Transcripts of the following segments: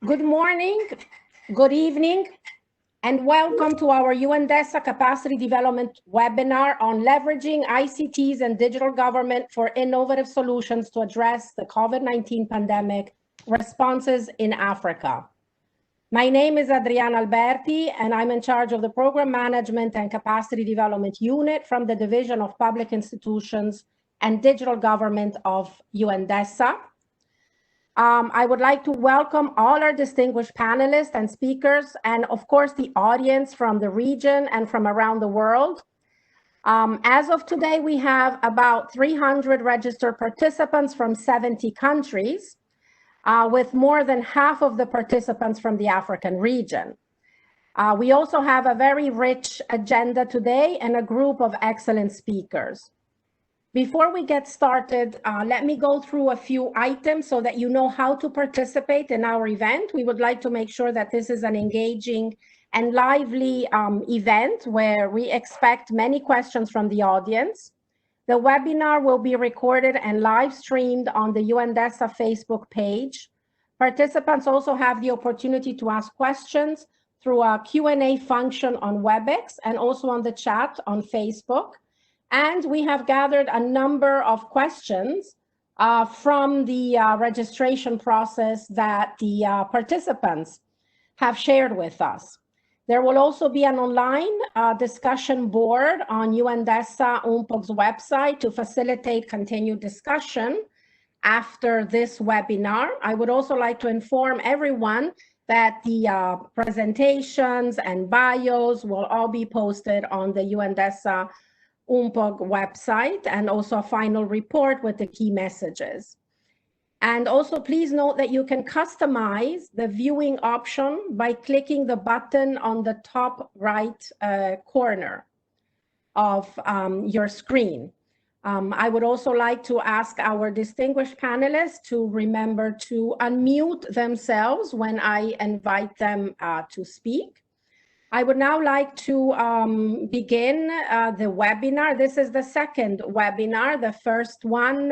Good morning, good evening, and welcome to our UNDESA Capacity Development webinar on leveraging ICTs and digital government for innovative solutions to address the COVID-19 pandemic responses in Africa. My name is Adriana Alberti, and I'm in charge of the Program Management and Capacity Development Unit from the Division of Public Institutions and Digital Government of UNDESA. I would like to welcome all our distinguished panelists and speakers, and of course, the audience from the region and from around the world. As of today, we have about 300 registered participants from 70 countries, with more than half of the participants from the African region. We also have a very rich agenda today and a group of excellent speakers. Before we get started, let me go through a few items so that you know how to participate in our event. We would like to make sure that this is an engaging and lively event where we expect many questions from the audience. The webinar will be recorded and live streamed on the UNDESA Facebook page. Participants also have the opportunity to ask questions through a Q&A function on WebEx and also on the chat on Facebook. And we have gathered a number of questions from the registration process that the participants have shared with us. There will also be an online discussion board on UNDESA UNPOG's website to facilitate continued discussion after this webinar. I would also like to inform everyone that the presentations and bios will all be posted on the UNDESA UNPOG website, and also a final report with the key messages. And also please note that you can customize the viewing option by clicking the button on the top right corner of your screen. I would also like to ask our distinguished panelists to remember to unmute themselves when I invite them to speak. I would now like to begin the webinar. This is the second webinar. The first one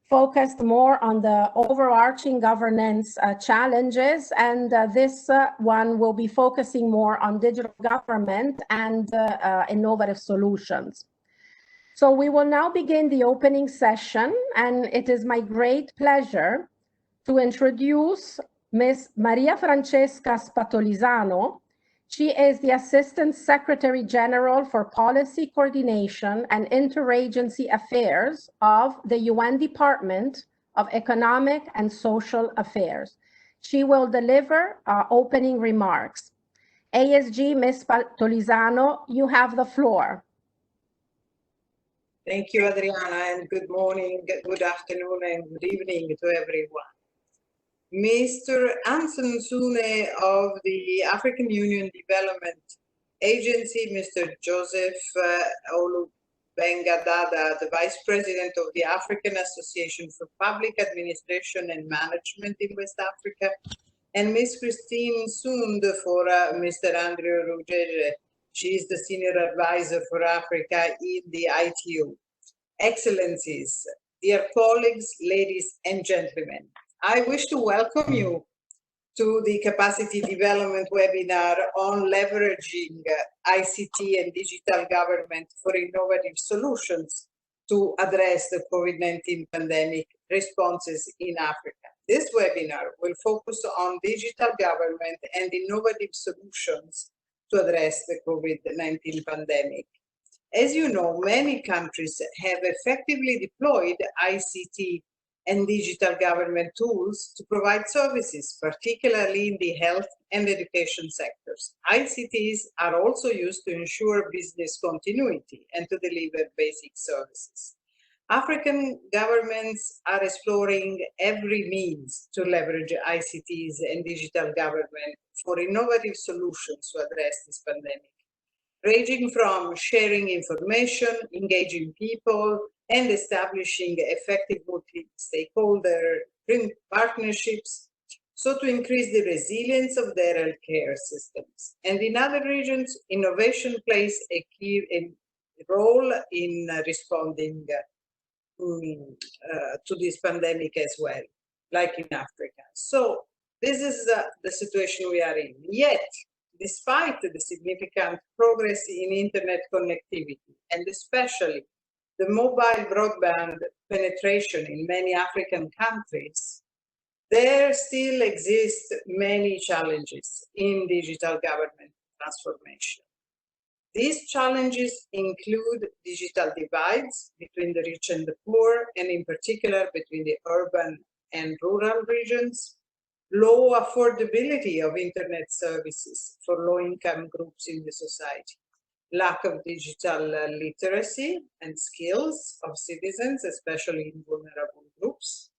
focused more on the overarching governance challenges, and this one will be focusing more on digital government and innovative solutions. So we will now begin the opening session, and it is my great pleasure to introduce Ms. Maria Francesca Spatolizano. She is the Assistant Secretary General for Policy Coordination and Interagency Affairs of the UN Department of Economic and Social Affairs. She will deliver opening remarks. ASG, Ms. Spatolizano, you have the floor. Thank you, Adriana, and good morning, good afternoon, and good evening to everyone. Mr. Anson Sune of the African Union Development Agency, Mr. Joseph Olubengadada, the Vice President of the African Association for Public Administration and Management in West Africa, and Ms. Christine Sund for Mr. Andrew Ruggiere. She is the Senior Advisor for Africa in the ITU. Excellencies, dear colleagues, ladies and gentlemen, I wish to welcome you to the Capacity Development webinar on leveraging ICT and digital government for innovative solutions to address the COVID-19 pandemic responses in Africa. This webinar will focus on digital government and innovative solutions to address the COVID-19 pandemic. As you know, many countries have effectively deployed ICT and digital government tools to provide services, particularly in the health and education sectors. ICTs are also used to ensure business continuity and to deliver basic services. African governments are exploring every means to leverage ICTs and digital government for innovative solutions to address this pandemic, ranging from sharing information, engaging people, and establishing effective multi-stakeholder partnerships, so to increase the resilience of their healthcare systems. And in other regions, innovation plays a key role in responding to this pandemic as well, like in Africa. So This is the situation we are in. Yet, despite the significant progress in internet connectivity, and especially the mobile broadband penetration in many African countries, there still exist many challenges in digital government transformation. These challenges include digital divides between the rich and the poor, and in particular between the urban and rural regions, low affordability of internet services for low-income groups in the society, lack of digital literacy and skills of citizens, especially in vulnerable groups,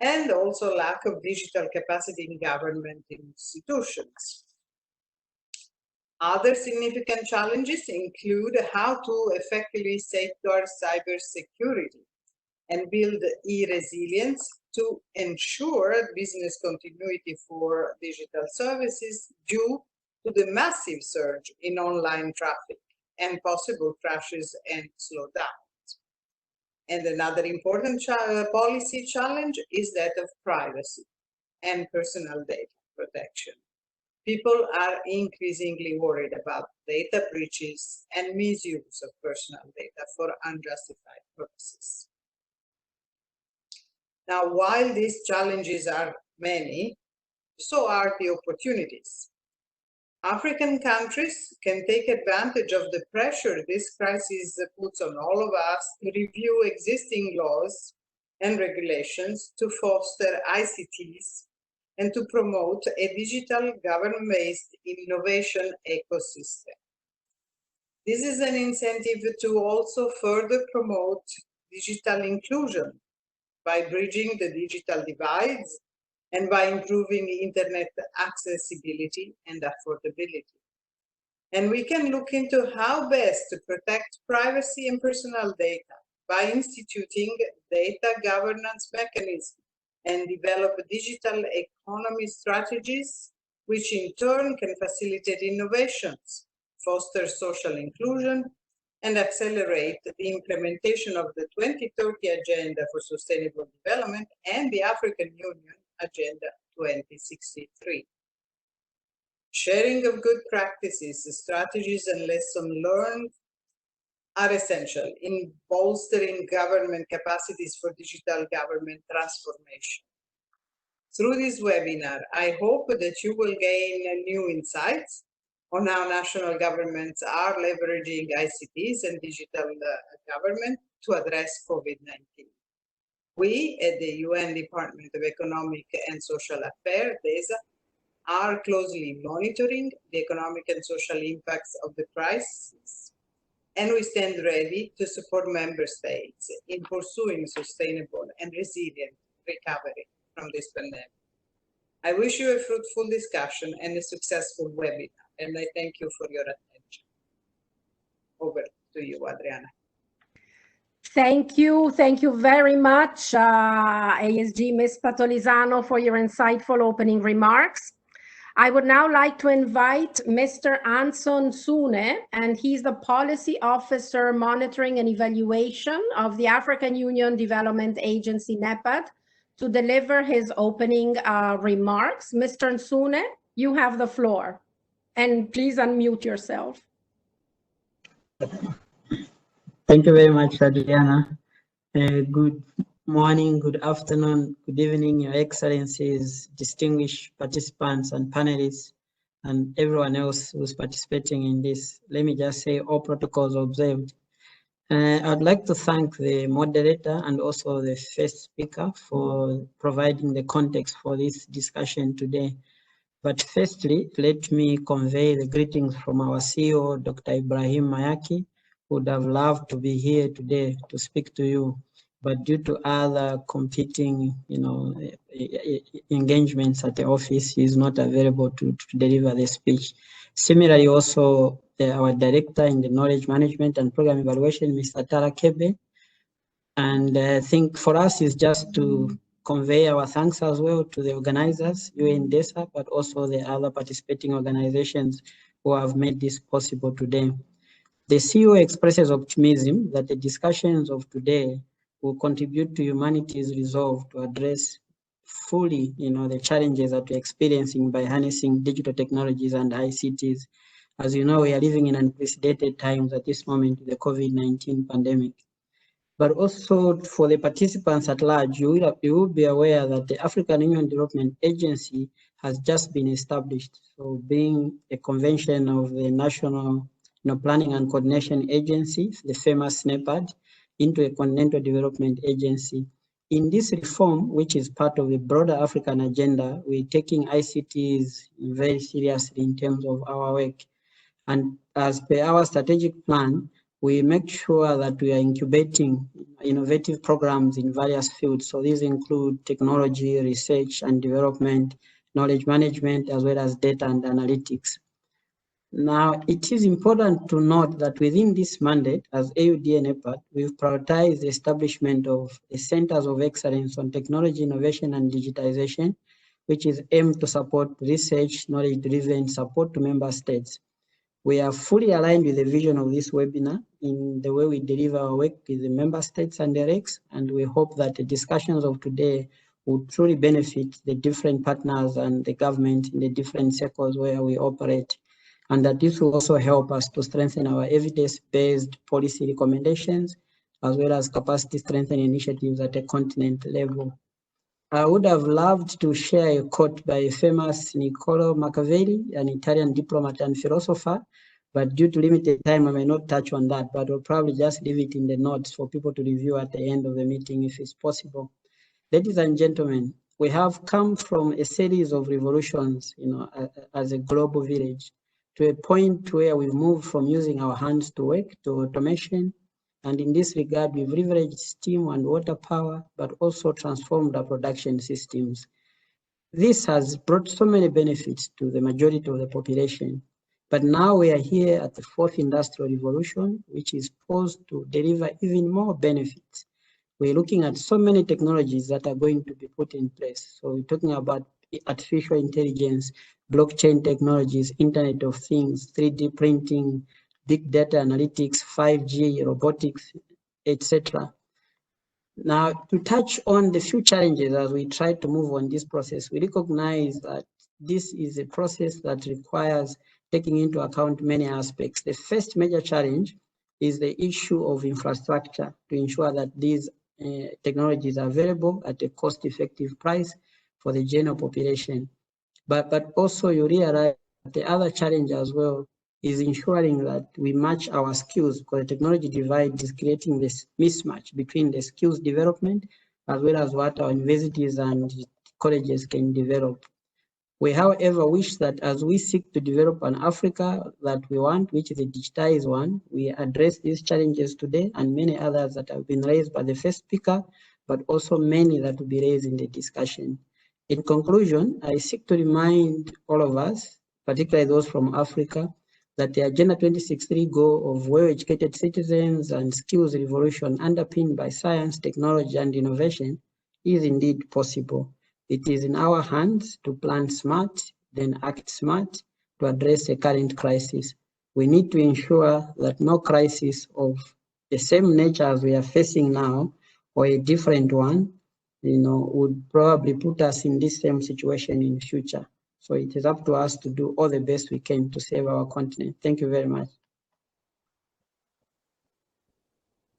and also lack of digital capacity in government institutions. Other significant challenges include how to effectively safeguard cybersecurity and build e-resilience to ensure business continuity for digital services due to the massive surge in online traffic and possible crashes and slowdowns. And another important policy challenge is that of privacy and personal data protection. People are increasingly worried about data breaches and misuse of personal data for unjustified purposes. Now, while these challenges are many, so are the opportunities. African countries can take advantage of the pressure this crisis puts on all of us to review existing laws and regulations to foster ICTs and to promote a digital government-based innovation ecosystem. This is an incentive to also further promote digital inclusion by bridging the digital divides and by improving internet accessibility and affordability. And we can look into how best to protect privacy and personal data by instituting data governance mechanisms and develop digital economy strategies, which in turn can facilitate innovations, foster social inclusion, and accelerate the implementation of the 2030 Agenda for Sustainable Development and the African Union Agenda 2063. Sharing of good practices, strategies, and lessons learned are essential in bolstering government capacities for digital government transformation. Through this webinar, I hope that you will gain new insights on how national governments are leveraging ICTs and digital government to address COVID-19. We at the UN Department of Economic and Social Affairs, DESA, are closely monitoring the economic and social impacts of the crisis, and we stand ready to support member states in pursuing sustainable and resilient recovery from this pandemic. I wish you a fruitful discussion and a successful webinar, and I thank you for your attention. Over to you, Adriana. Thank you very much, ASG Ms. Patolizano, for your insightful opening remarks. I would now like to invite Mr. Anson Sune, and he's the Policy Officer Monitoring and Evaluation of the African Union Development Agency, NEPAD, to deliver his opening remarks. Mr. Nsune, you have the floor, and please unmute yourself. Thank you very much, Adriana. Good morning, good afternoon, good evening, Your Excellencies, distinguished participants and panelists, and everyone else who's participating in this. Let me just say all protocols observed. I'd like to thank the moderator and also the first speaker for providing the context for this discussion today. But firstly, let me convey the greetings from our CEO, Dr. Ibrahim Mayaki, who would have loved to be here today to speak to you, but due to other competing, engagements at the office, he is not available to deliver the speech. Similarly, also our director in the knowledge management and program evaluation, Mr. Tara Kebe. And I think for us is just to convey our thanks as well to the organizers, UN DESA, but also the other participating organizations who have made this possible today. The CEO expresses optimism that the discussions of today will contribute to humanity's resolve to address fully, the challenges that we're experiencing by harnessing digital technologies and ICTs. As you know, we are living in unprecedented times at this moment with the COVID-19 pandemic. But also for the participants at large, you will be aware that the African Union Development Agency has just been established. So being a convention of the National Planning and Coordination Agency, the famous NEPAD, into a Continental Development Agency. In this reform, which is part of the broader African agenda, we're taking ICTs very seriously in terms of our work. And as per our strategic plan, we make sure that we are incubating innovative programs in various fields. So these include technology, research and development, knowledge management, as well as data and analytics. Now, it is important to note that within this mandate, as AUDA-NEPAD, we've prioritized the establishment of the Centers of Excellence on Technology, Innovation and Digitization, which is aimed to support research, knowledge-driven support to member states. We are fully aligned with the vision of this webinar in the way we deliver our work with the member states and their RECs, and we hope that the discussions of today will truly benefit the different partners and the government in the different sectors where we operate, and that this will also help us to strengthen our evidence-based policy recommendations, as well as capacity strengthening initiatives at a continent level. I would have loved to share a quote by a famous Niccolo Machiavelli, an Italian diplomat and philosopher, but due to limited time, I may not touch on that, but I'll probably just leave it in the notes for people to review at the end of the meeting if it's possible. Ladies and gentlemen, we have come from a series of revolutions, as a global village, to a point where we've moved from using our hands to work to automation. And in this regard, we've leveraged steam and water power, but also transformed our production systems. This has brought so many benefits to the majority of the population. But now we are here at the fourth industrial revolution, which is poised to deliver even more benefits. We're looking at so many technologies that are going to be put in place. So we're talking about artificial intelligence, blockchain technologies, Internet of Things, 3D printing, big data analytics, 5G, robotics, etc. Now, to touch on the few challenges as we try to move on this process, we recognize that this is a process that requires taking into account many aspects. The first major challenge is the issue of infrastructure to ensure that these technologies are available at a cost-effective price for the general population. But also you realize that the other challenge as well is ensuring that we match our skills, because the technology divide is creating this mismatch between the skills development as well as what our universities and colleges can develop. We, however, wish that as we seek to develop an Africa that we want, which is a digitized one, we address these challenges today and many others that have been raised by the first speaker, but also many that will be raised in the discussion. In conclusion, I seek to remind all of us, particularly those from Africa, that the Agenda 2063 goal of well-educated citizens and skills revolution underpinned by science, technology, and innovation is indeed possible. It is in our hands to plan smart, then act smart to address the current crisis. We need to ensure that no crisis of the same nature as we are facing now, or a different one, would probably put us in this same situation in the future. So it is up to us to do all the best we can to save our continent. Thank you very much.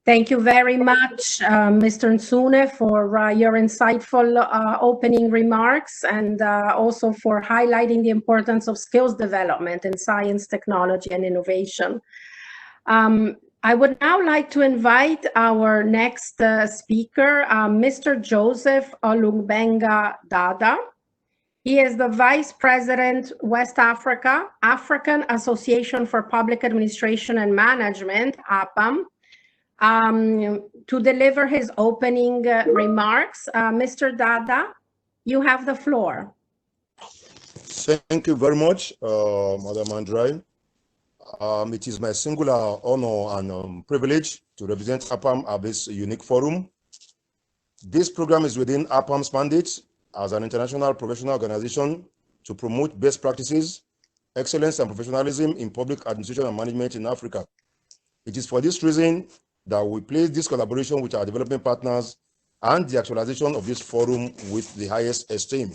Thank you very much, Mr. Nsune, for your insightful opening remarks, and also for highlighting the importance of skills development in science, technology, and innovation. I would now like to invite our next speaker, Mr. Joseph Olugbenga Dada. He is the Vice President, West Africa, African Association for Public Administration and Management, AAPAM, to deliver his opening remarks. Mr. Dada, you have the floor. Thank you very much, Madam Andrai. It is my singular honor and privilege to represent AAPAM at this unique forum. This program is within AAPAM's mandate as an international professional organization to promote best practices, excellence and professionalism in public administration and management in Africa. It is for this reason that we place this collaboration with our development partners and the actualization of this forum with the highest esteem.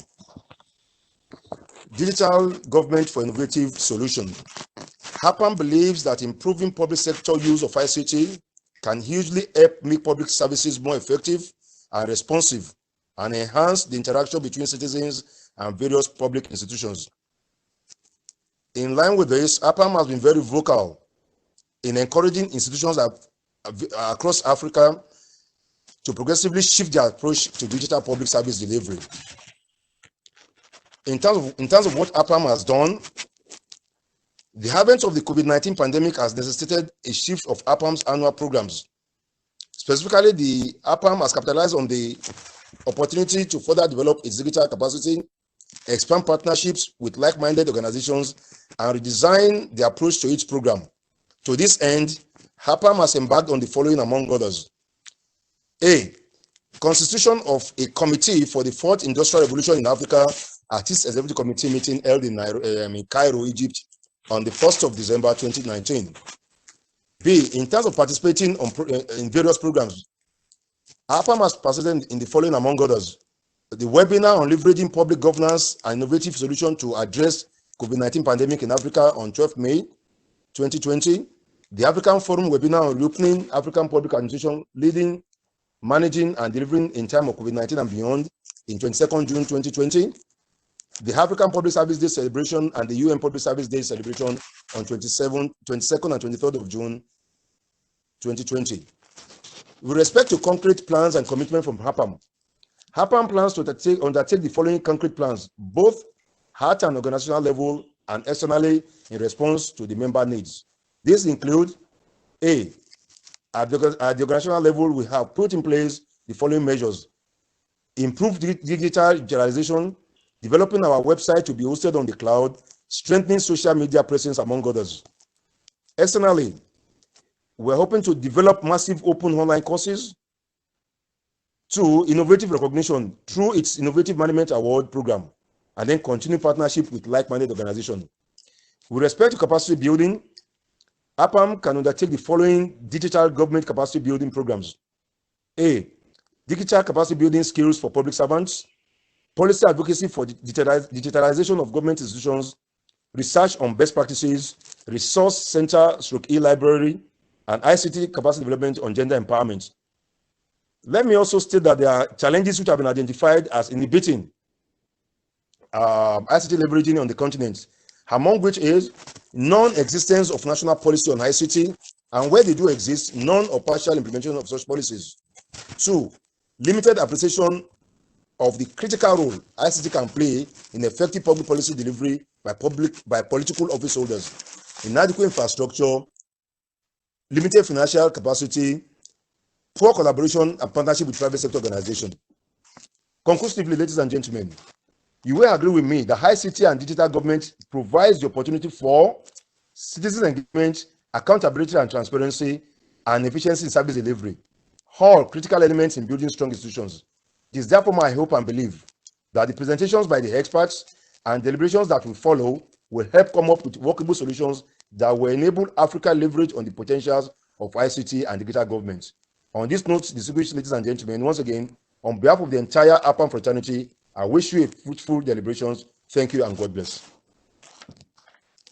Digital government for innovative solutions. AAPAM believes that improving public sector use of ICT can hugely help make public services more effective and responsive and enhance the interaction between citizens and various public institutions. In line with this, AAPAM has been very vocal in encouraging institutions across Africa to progressively shift their approach to digital public service delivery. In terms of what AAPAM has done, the advent of the COVID-19 pandemic has necessitated a shift of AAPAM's annual programs. Specifically, the AAPAM has capitalized on the opportunity to further develop its digital capacity, expand partnerships with like-minded organizations, and redesign the approach to each program. To this end, AAPAM has embarked on the following, among others. A, constitution of a committee for the fourth industrial revolution in Africa at its executive committee meeting held in Cairo, Egypt on the 1st of December 2019. B, in terms of participating in various programs, AAPAM has participated in the following, among others: the webinar on leveraging public governance and innovative solutions to address COVID-19 pandemic in Africa on 12 May 2020, the African Forum webinar on reopening African public administration, leading, managing, and delivering in time of COVID-19 and beyond in 22nd June 2020, the African Public Service Day celebration and the UN Public Service Day celebration on 22nd and 23rd of June 2020. With respect to concrete plans and commitment from AAPAM, AAPAM plans to undertake the following concrete plans, both at an organizational level and externally in response to the member needs. These include: A, at the organizational level, we have put in place the following measures: improve digital digitalization, developing our website to be hosted on the cloud, strengthening social media presence, among others. Externally, we're hoping to develop massive open online courses. 2, innovative recognition through its Innovative Management Award program, and then continue partnership with like-minded organizations. With respect to capacity building, AAPAM can undertake the following digital government capacity building programs: A, digital capacity building skills for public servants, policy advocacy for digitalization of government institutions, research on best practices, resource center / e-library, and ICT capacity development on gender empowerment. Let me also state that there are challenges which have been identified as inhibiting ICT leveraging on the continent, among which is non-existence of national policy on ICT, and where they do exist, non or partial implementation of such policies. 2, limited appreciation of the critical role ICT can play in effective public policy delivery by political office holders, inadequate infrastructure, limited financial capacity, poor collaboration and partnership with private sector organizations. Conclusively, ladies and gentlemen, you will agree with me that ICT and digital government provides the opportunity for citizen engagement, accountability and transparency, and efficiency in service delivery, all critical elements in building strong institutions. It is therefore my hope and belief that the presentations by the experts and deliberations that will follow will help come up with workable solutions that will enable Africa leverage on the potentials of ICT and digital government. On this note, distinguished ladies and gentlemen, once again, on behalf of the entire AAPAM fraternity, I wish you a fruitful deliberations. Thank you and God bless.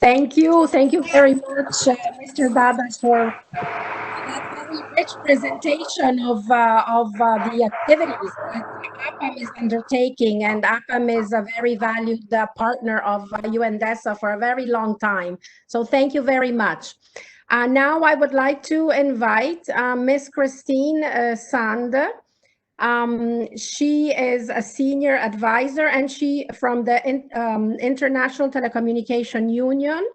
Thank you very much, Mr. Dadas, for that very rich presentation of the activities that AAPAM is undertaking, and AAPAM is a very valued partner of UNDESA for a very long time. So thank you very much. Now I would like to invite Ms. Christine Sand. She is a senior advisor, and she from the International Telecommunication Union,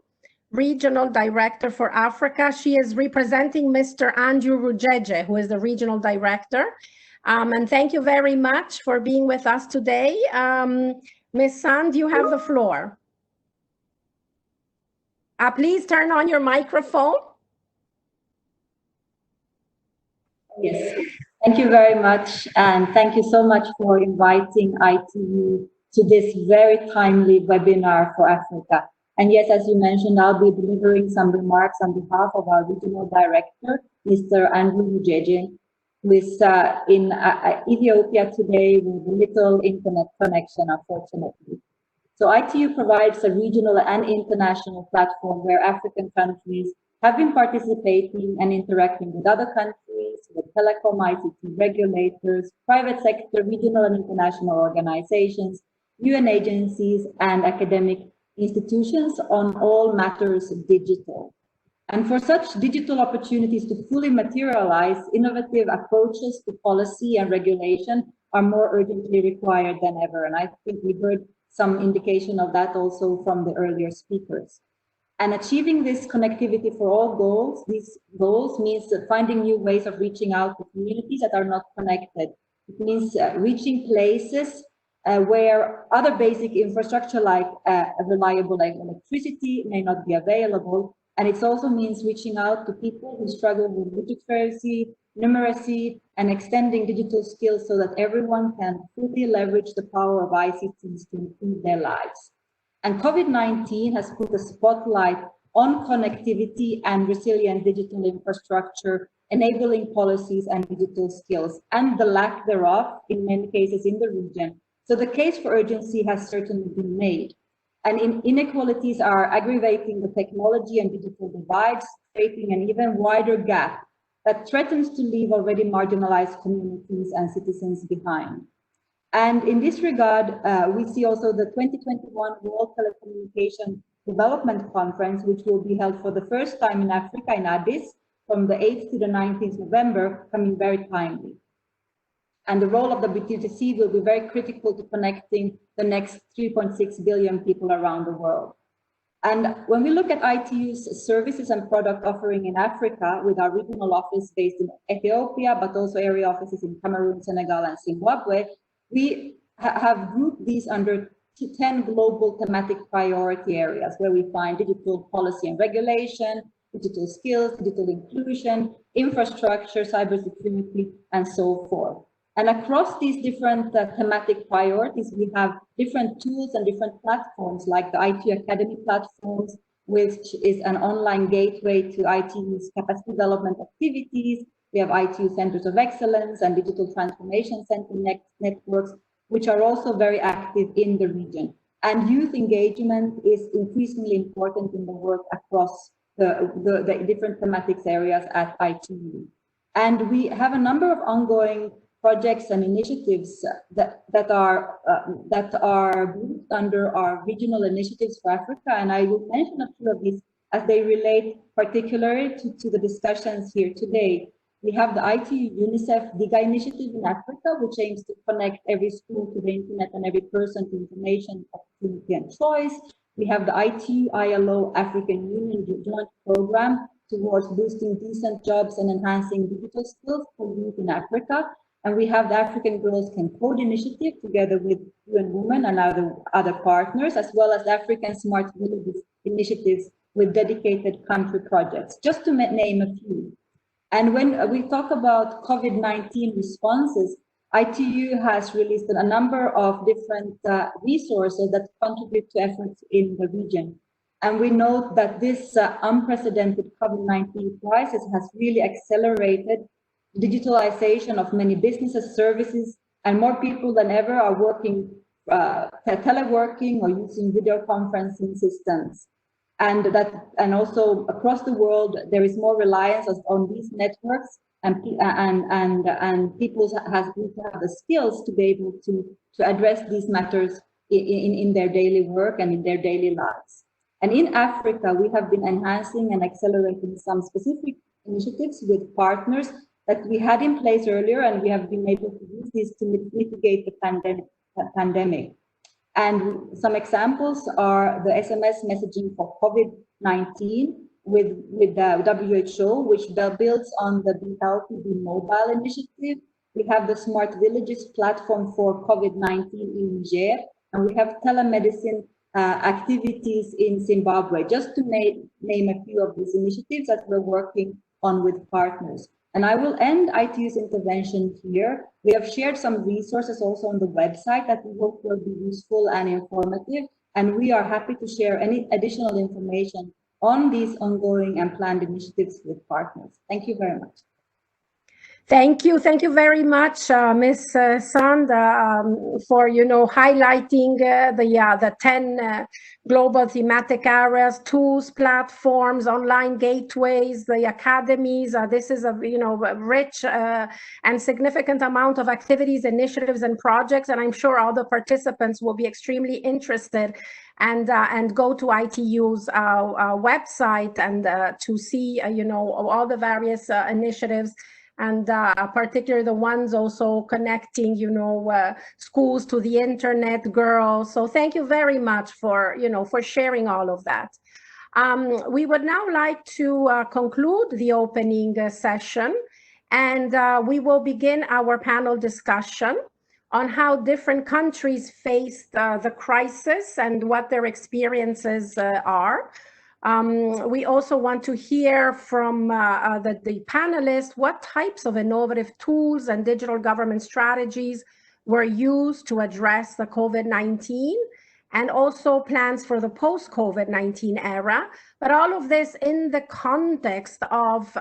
Regional Director for Africa. She is representing Mr. Andrew Rujeje, who is the Regional Director. And thank you very much for being with us today. Ms. Sand, you have the floor. Please turn on your microphone. Yes, thank you very much. And thank you so much for inviting ITU to this very timely webinar for Africa. And yes, as you mentioned, I'll be delivering some remarks on behalf of our Regional Director, Mr. Andrew Rujeje, who is in Ethiopia today with little internet connection, unfortunately. So ITU provides a regional and international platform where African countries have been participating and interacting with other countries, with telecom, ICT regulators, private sector, regional and international organizations, UN agencies, and academic institutions on all matters digital. And for such digital opportunities to fully materialize, innovative approaches to policy and regulation are more urgently required than ever. And I think we heard some indication of that also from the earlier speakers. And achieving this connectivity for all goals, these goals means finding new ways of reaching out to communities that are not connected. It means reaching places where other basic infrastructure like reliable electricity may not be available. And it also means reaching out to people who struggle with literacy, numeracy, and extending digital skills so that everyone can fully leverage the power of ICTs to improve their lives. And COVID-19 has put a spotlight on connectivity and resilient digital infrastructure, enabling policies and digital skills, and the lack thereof in many cases in the region. So the case for urgency has certainly been made. And inequalities are aggravating the technology and digital divides, creating an even wider gap that threatens to leave already marginalized communities and citizens behind. And in this regard, we see also the 2021 World Telecommunication Development Conference, which will be held for the first time in Africa, in Addis, from the 8th to the 19th November, coming very timely. And the role of the BTTC will be very critical to connecting the next 3.6 billion people around the world. And when we look at ITU's services and product offering in Africa, with our regional office based in Ethiopia, but also area offices in Cameroon, Senegal, and Zimbabwe, we have grouped these under 10 global thematic priority areas where we find digital policy and regulation, digital skills, digital inclusion, infrastructure, cybersecurity, and so forth. And across these different thematic priorities, we have different tools and different platforms like the ITU Academy platforms, which is an online gateway to ITU's capacity development activities. We have ITU Centers of Excellence and Digital Transformation Center networks, which are also very active in the region. And youth engagement is increasingly important in the work across the different thematics areas at ITU. And we have a number of ongoing projects and initiatives that are grouped under our regional initiatives for Africa. And I will mention a few of these as they relate particularly to the discussions here today. We have the ITU UNICEF DIGA initiative in Africa, which aims to connect every school to the internet and every person to information, opportunity, and choice. We have the ITU ILO African Union joint program towards boosting decent jobs and enhancing digital skills for youth in Africa. And we have the African Girls Can Code initiative together with UN Women and other partners, as well as the African Smart Villages initiatives with dedicated country projects, just to name a few. And when we talk about COVID-19 responses, ITU has released a number of different resources that contribute to efforts in the region. And we note that this unprecedented COVID-19 crisis has really accelerated digitalization of many businesses, services, and more people than ever are working teleworking or using video conferencing systems. And also across the world, there is more reliance on these networks, and people have the skills to be able to address these matters in their daily work and in their daily lives. And in Africa, we have been enhancing and accelerating some specific initiatives with partners that we had in place earlier, and we have been able to use these to mitigate the pandemic. And some examples are the SMS messaging for COVID-19 with the WHO, which builds on the Be Healthy, Be Mobile initiative. We have the Smart Villages platform for COVID-19 in Niger, and we have telemedicine activities in Zimbabwe, just to name a few of these initiatives that we're working on with partners. And I will end ITU's intervention here. We have shared some resources also on the website that we hope will be useful and informative. And we are happy to share any additional information on these ongoing and planned initiatives with partners. Thank you very much. Thank you very much, Ms. Sand, for highlighting the 10 global thematic areas, tools, platforms, online gateways, the academies. This is a rich and significant amount of activities, initiatives, and projects, and I'm sure all the participants will be extremely interested and go to ITU's website and to see all the various initiatives, and particularly the ones also connecting, schools to the internet, girls. So thank you very much for sharing all of that. We would now like to conclude the opening session, and we will begin our panel discussion on how different countries faced the crisis and what their experiences are. We also want to hear from the panelists what types of innovative tools and digital government strategies were used to address the COVID-19, and also plans for the post-COVID-19 era, but all of this in the context of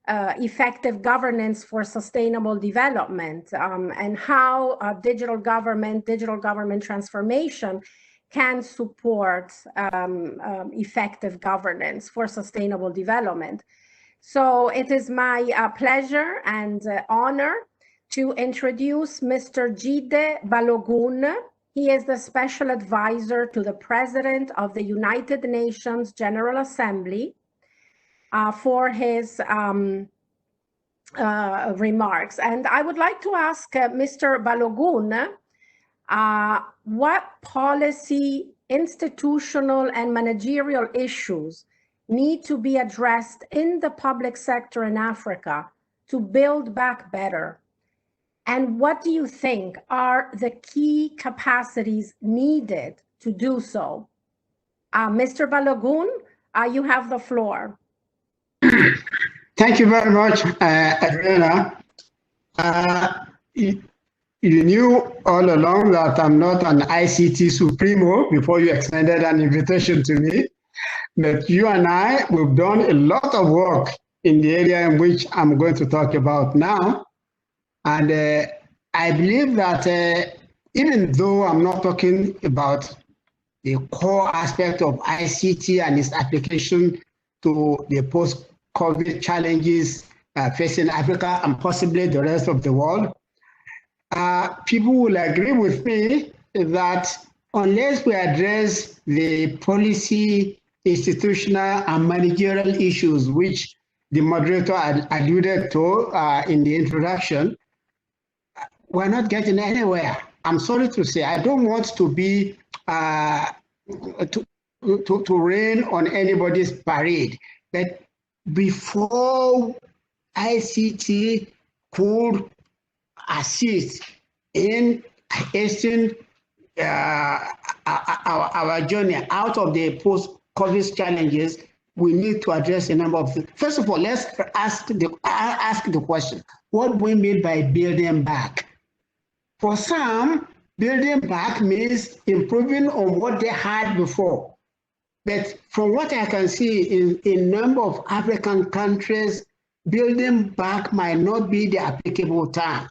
effective governance for sustainable development, and how digital government transformation can support effective governance for sustainable development. So it is my pleasure and honor to introduce Mr. Jide Balogun. He is the Special Advisor to the President of the United Nations General Assembly for his remarks. And I would like to ask Mr. Balogun, what policy, institutional, and managerial issues need to be addressed in the public sector in Africa to build back better? And what do you think are the key capacities needed to do so? Mr. Balogun, you have the floor. Thank you very much, Adriana. You knew all along that I'm not an ICT supremo before you extended an invitation to me. But you and I, we've done a lot of work in the area in which I'm going to talk about now. And I believe that even though I'm not talking about the core aspect of ICT and its application to the post-COVID challenges facing Africa and possibly the rest of the world, people will agree with me that unless we address the policy, institutional, and managerial issues which the moderator alluded to in the introduction, we're not getting anywhere. I'm sorry to say, I don't want to be to rain on anybody's parade, but before ICT could assist in hastening our journey out of the post-COVID challenges, we need to address a number of things. First of all, let's ask the question, what do we mean by building back? For some, building back means improving on what they had before. But from what I can see in a number of African countries, building back might not be the applicable term.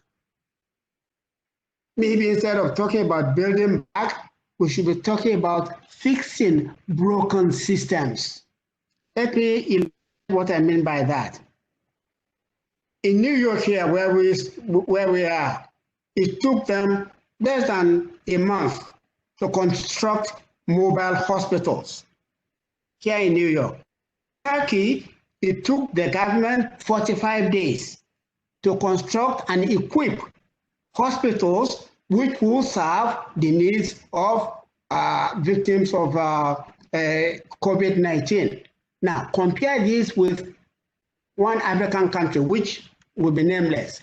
Maybe instead of talking about building back, we should be talking about fixing broken systems. Let me illustrate what I mean by that. In New York here, where we are, it took them less than a month to construct mobile hospitals here in New York. Turkey, it took the government 45 days to construct and equip hospitals which will serve the needs of victims of COVID-19. Now, compare this with one African country, which will be nameless,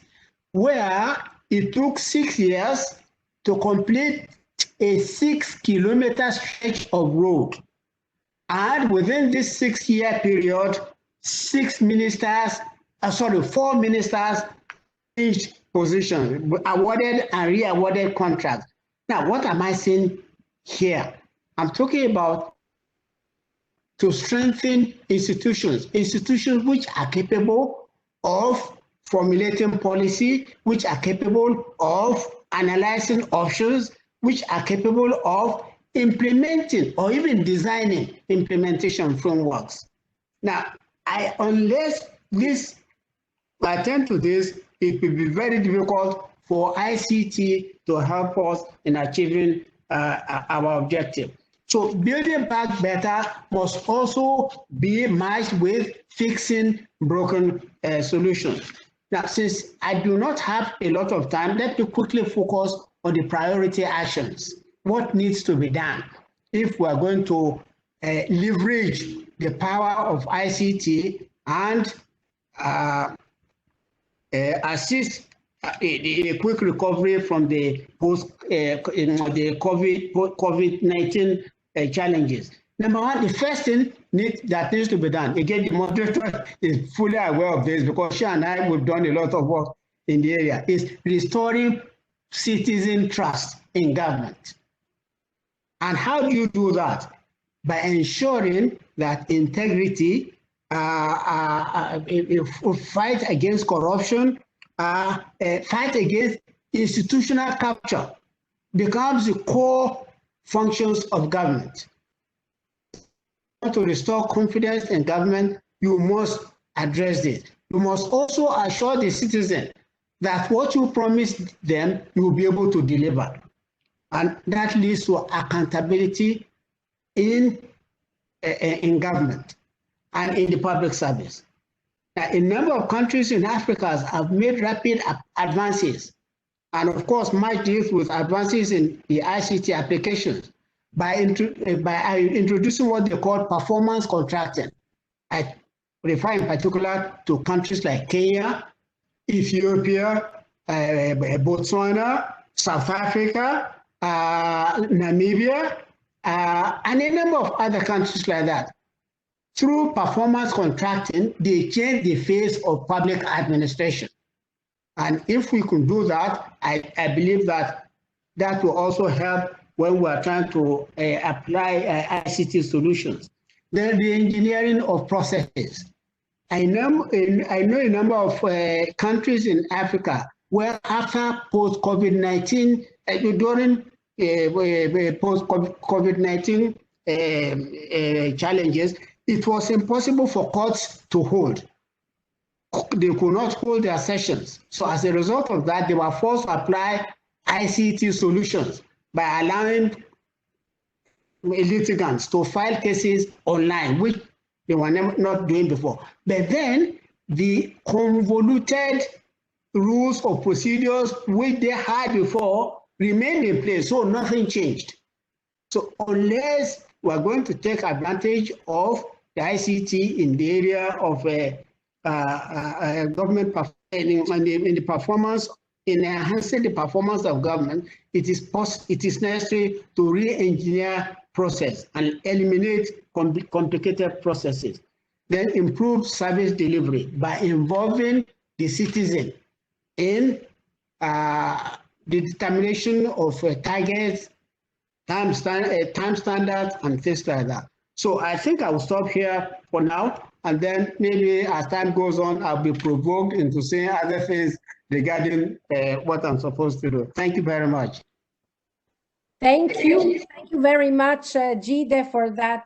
where it took 6 years to complete a 6-kilometer stretch of road. And within this 6-year period, 4 ministers changed positions, awarded and re-awarded contracts. Now, what am I saying here? I'm talking about to strengthen institutions which are capable of formulating policy, which are capable of analyzing options, which are capable of implementing or even designing implementation frameworks. Now, unless this attend to this, it will be very difficult for ICT to help us in achieving our objective. So building back better must also be matched with fixing broken solutions. Now, since I do not have a lot of time, let me quickly focus on the priority actions. What needs to be done if we are going to leverage the power of ICT and assist in a quick recovery from the COVID-19 challenges. Number one, the first thing that needs to be done, again, the moderator is fully aware of this because she and I, we've done a lot of work in the area, is restoring citizen trust in government. And how do you do that? By ensuring that integrity, fight against corruption, fight against institutional capture becomes the core functions of government. To restore confidence in government, you must address this. You must also assure the citizen that what you promised them, you will be able to deliver. And that leads to accountability in government and in the public service. Now, a number of countries in Africa have made rapid advances, and of course, much deals with advances in the ICT applications by introducing what they call performance contracting. I refer in particular to countries like Kenya, Ethiopia, Botswana, South Africa, Namibia, and a number of other countries like that. Through performance contracting, they change the face of public administration. And if we can do that, I believe that that will also help when we are trying to apply ICT solutions. Then the engineering of processes. I know a number of countries in Africa where after post-COVID-19, during post-COVID-19 challenges, it was impossible for courts to hold. They could not hold their sessions. So as a result of that, they were forced to apply ICT solutions by allowing litigants to file cases online, which they were not doing before. But then the convoluted rules of procedures which they had before remained in place, so nothing changed. So unless we're going to take advantage of the ICT in the area of government in the performance, in enhancing the performance of government, it is necessary to re-engineer process and eliminate complicated processes. Then improve service delivery by involving the citizen in the determination of targets, time standards, and things like that. So I think I will stop here for now, and then maybe as time goes on, I'll be provoked into saying other things regarding what I'm supposed to do. Thank you very much. Thank you. Thank you very much, Jide, for that,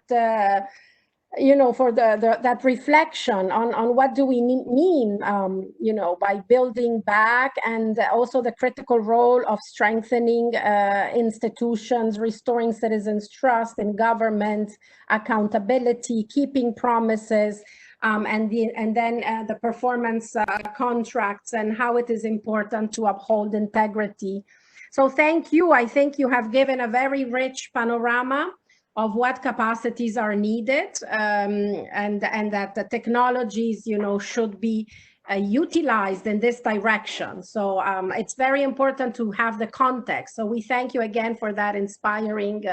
for that reflection on what do we mean, by building back, and also the critical role of strengthening institutions, restoring citizens' trust in government, accountability, keeping promises, and then the performance contracts, and how it is important to uphold integrity. So thank you. I think you have given a very rich panorama of what capacities are needed, and that the technologies, should be utilized in this direction. So it's very important to have the context. So we thank you again for that inspiring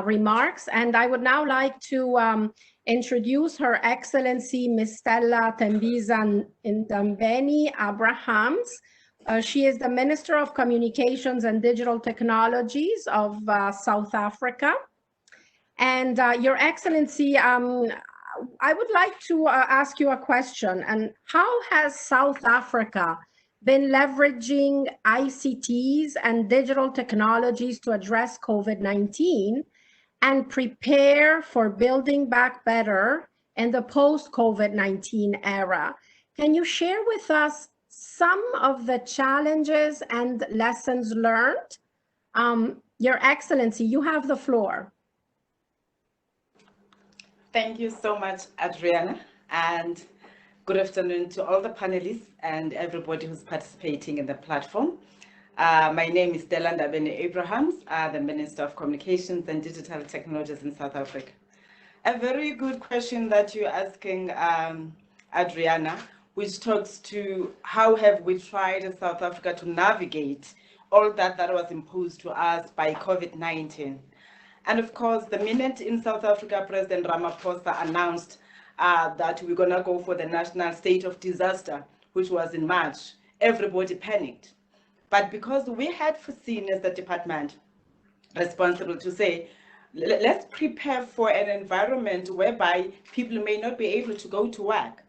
remarks. And I would now like to introduce Her Excellency Ms. Stella Tembisa Ndambeni Abrahams. She is the Minister of Communications and Digital Technologies of South Africa. And Your Excellency, I would like to ask you a question. And how has South Africa been leveraging ICTs and digital technologies to address COVID-19 and prepare for building back better in the post-COVID-19 era? Can you share with us some of the challenges and lessons learned? Your Excellency, you have the floor. Thank you so much, Adriana, and good afternoon to all the panelists and everybody who's participating in the platform. My name is Stella Ndabeni-Abrahams, the Minister of Communications and Digital Technologies in South Africa. A very good question that you're asking, Adriana, which talks to how have we tried in South Africa to navigate all that was imposed to us by COVID-19. And of course, the minute in South Africa, President Ramaphosa announced that we're gonna go for the national state of disaster, which was in March, everybody panicked. But because we had foreseen as the department responsible to say, let's prepare for an environment whereby people may not be able to go to work.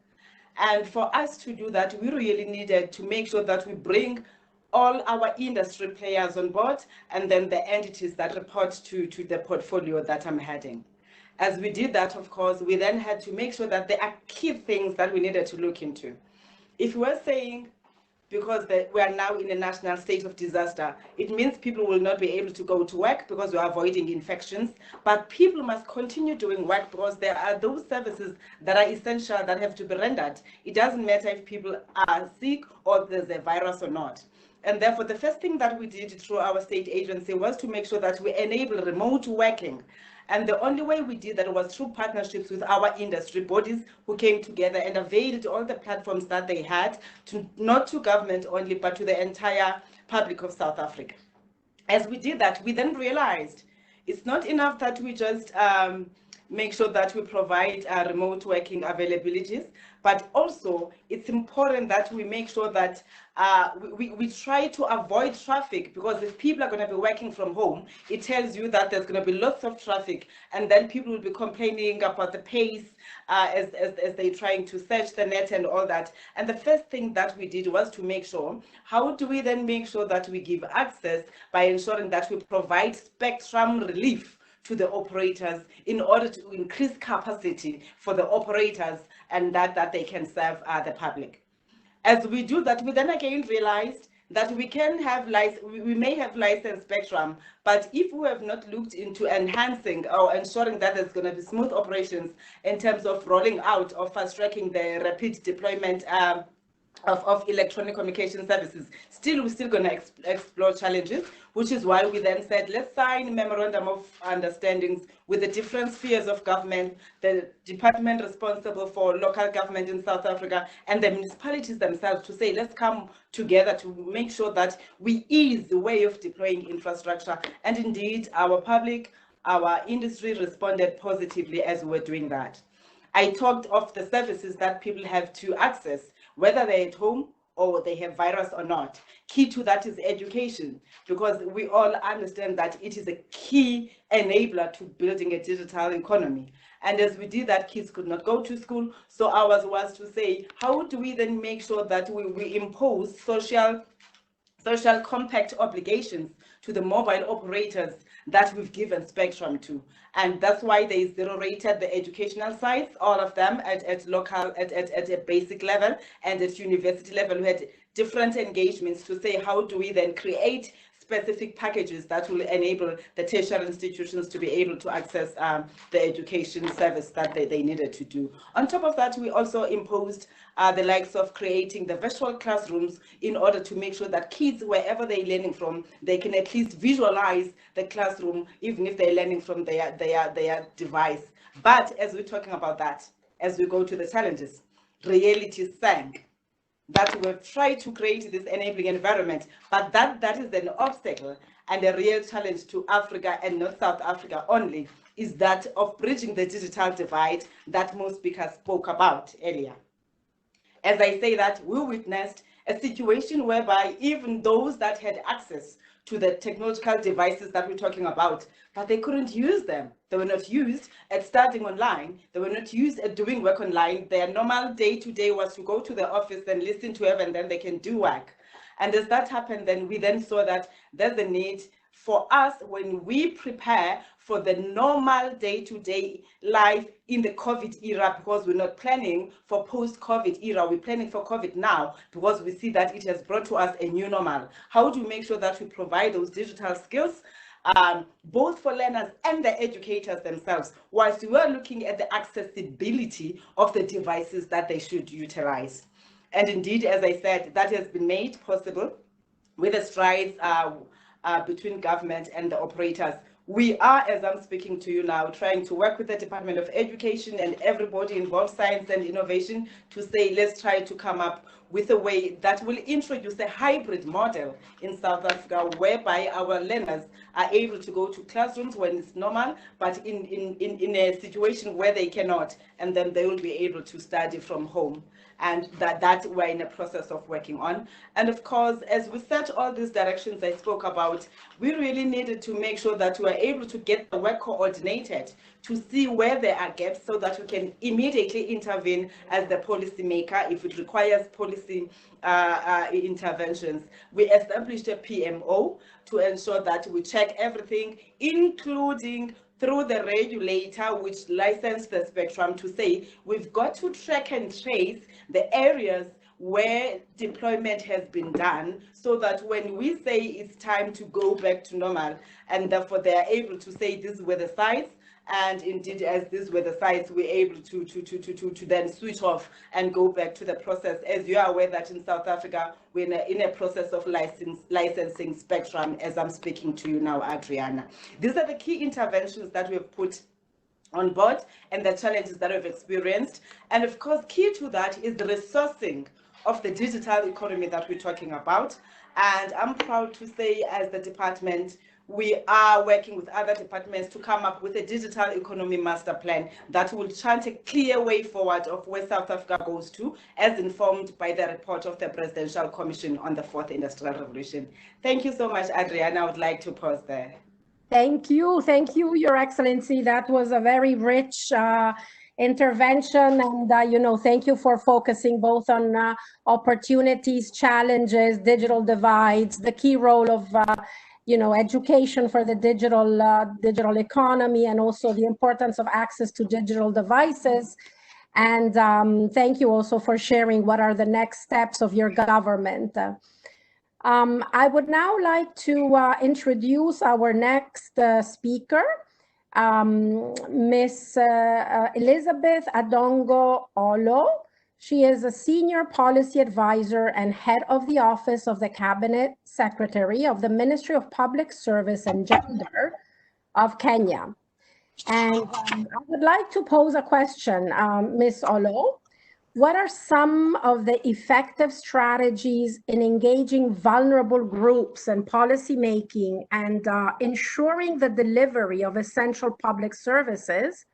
And for us to do that, we really needed to make sure that we bring all our industry players on board, and then the entities that report to the portfolio that I'm heading. As we did that, of course, we then had to make sure that there are key things that we needed to look into. If we're saying, because we are now in a national state of disaster, it means people will not be able to go to work because we're avoiding infections, but people must continue doing work because there are those services that are essential that have to be rendered. It doesn't matter if people are sick or there's a virus or not. And therefore, the first thing that we did through our state agency was to make sure that we enable remote working. And the only way we did that was through partnerships with our industry bodies who came together and availed all the platforms that they had, to not to government only, but to the entire public of South Africa. As we did that, we then realized it's not enough that we just make sure that we provide remote working availabilities, but also it's important that we make sure that we try to avoid traffic, because if people are going to be working from home, it tells you that there's going to be lots of traffic, and then people will be complaining about the pace as they're trying to search the net and all that. And the first thing that we did was to make sure, how do we then make sure that we give access by ensuring that we provide spectrum relief to the operators in order to increase capacity for the operators and that they can serve the public. As we do that, we then again realized that we can have we may have licensed spectrum, but if we have not looked into enhancing or ensuring that there's going to be smooth operations in terms of rolling out or fast-tracking the rapid deployment of electronic communication services, we're still going to explore challenges, which is why we then said, let's sign memorandum of understandings with the different spheres of government, the department responsible for local government in South Africa, and the municipalities themselves, to say, let's come together to make sure that we ease the way of deploying infrastructure. And indeed, our public, our industry responded positively as we're doing that. I talked of the services that people have to access, whether they're at home or they have virus or not. Key to that is education, because we all understand that it is a key enabler to building a digital economy. And as we did that, kids could not go to school. So ours was to say, how do we then make sure that we impose social compact obligations to the mobile operators that we've given spectrum to? And that's why they zero rated the educational sites, all of them at local, at a basic level, and at university level. We had different engagements to say, how do we then create specific packages that will enable the tertiary institutions to be able to access the education service that they needed to do. On top of that, we also imposed the likes of creating the virtual classrooms in order to make sure that kids, wherever they're learning from, they can at least visualize the classroom, even if they're learning from their device. But as we're talking about that, as we go to the challenges, reality sank. That we've tried to create this enabling environment, but that is an obstacle and a real challenge to Africa, and not South Africa only, is that of bridging the digital divide that most speakers spoke about earlier. As I say that, we witnessed a situation whereby even those that had access to the technological devices that we're talking about, but they couldn't use them. They were not used at studying online. They were not used at doing work online. Their normal day-to-day was to go to the office and listen to it, and then they can do work. And as that happened, then we then saw that there's a need for us, when we prepare for the normal day-to-day life in the COVID era, because we're not planning for post-COVID era, we're planning for COVID now, because we see that it has brought to us a new normal. How do we make sure that we provide those digital skills, both for learners and the educators themselves, whilst we are looking at the accessibility of the devices that they should utilize? And indeed, as I said, that has been made possible with the strides between government and the operators. We are, as I'm speaking to you now, trying to work with the Department of Education and everybody involved, science and innovation, to say, let's try to come up with a way that will introduce a hybrid model in South Africa, whereby our learners are able to go to classrooms when it's normal, but in a situation where they cannot, and then they will be able to study from home. And that we're in a process of working on. And of course, as we set all these directions I spoke about, we really needed to make sure that we are able to get the work coordinated to see where there are gaps, so that we can immediately intervene as the policymaker if it requires policy interventions. We established a PMO to ensure that we check everything, including through the regulator which licensed the spectrum, to say we've got to track and trace the areas where deployment has been done, so that when we say it's time to go back to normal, and therefore they are able to say these were the sites, and indeed as these were the sites, we're able to then switch off and go back to the process. As you are aware that in South Africa, we're in a process of licensing spectrum as I'm speaking to you now, Adriana. These are the key interventions that we've put on board and the challenges that we've experienced. And of course, key to that is the resourcing of the digital economy that we're talking about. And I'm proud to say, as the department, we are working with other departments to come up with a digital economy master plan that will chart a clear way forward of where South Africa goes to, as informed by the report of the Presidential Commission on the Fourth Industrial Revolution. Thank you so much, Adriana. I would like to pause there. Thank you, Your Excellency. That was a very rich intervention, and thank you for focusing both on opportunities, challenges, digital divides, the key role of education for the digital economy, and also the importance of access to digital devices. And thank you also for sharing what are the next steps of your government. I would now like to introduce our next speaker, Ms. Elizabeth Adongo Olo. She is a senior policy advisor and head of the Office of the Cabinet Secretary of the Ministry of Public Service and Gender of Kenya. And I would like to pose a question, Ms. Olo. What are some of the effective strategies in engaging vulnerable groups and policymaking and ensuring the delivery of essential public services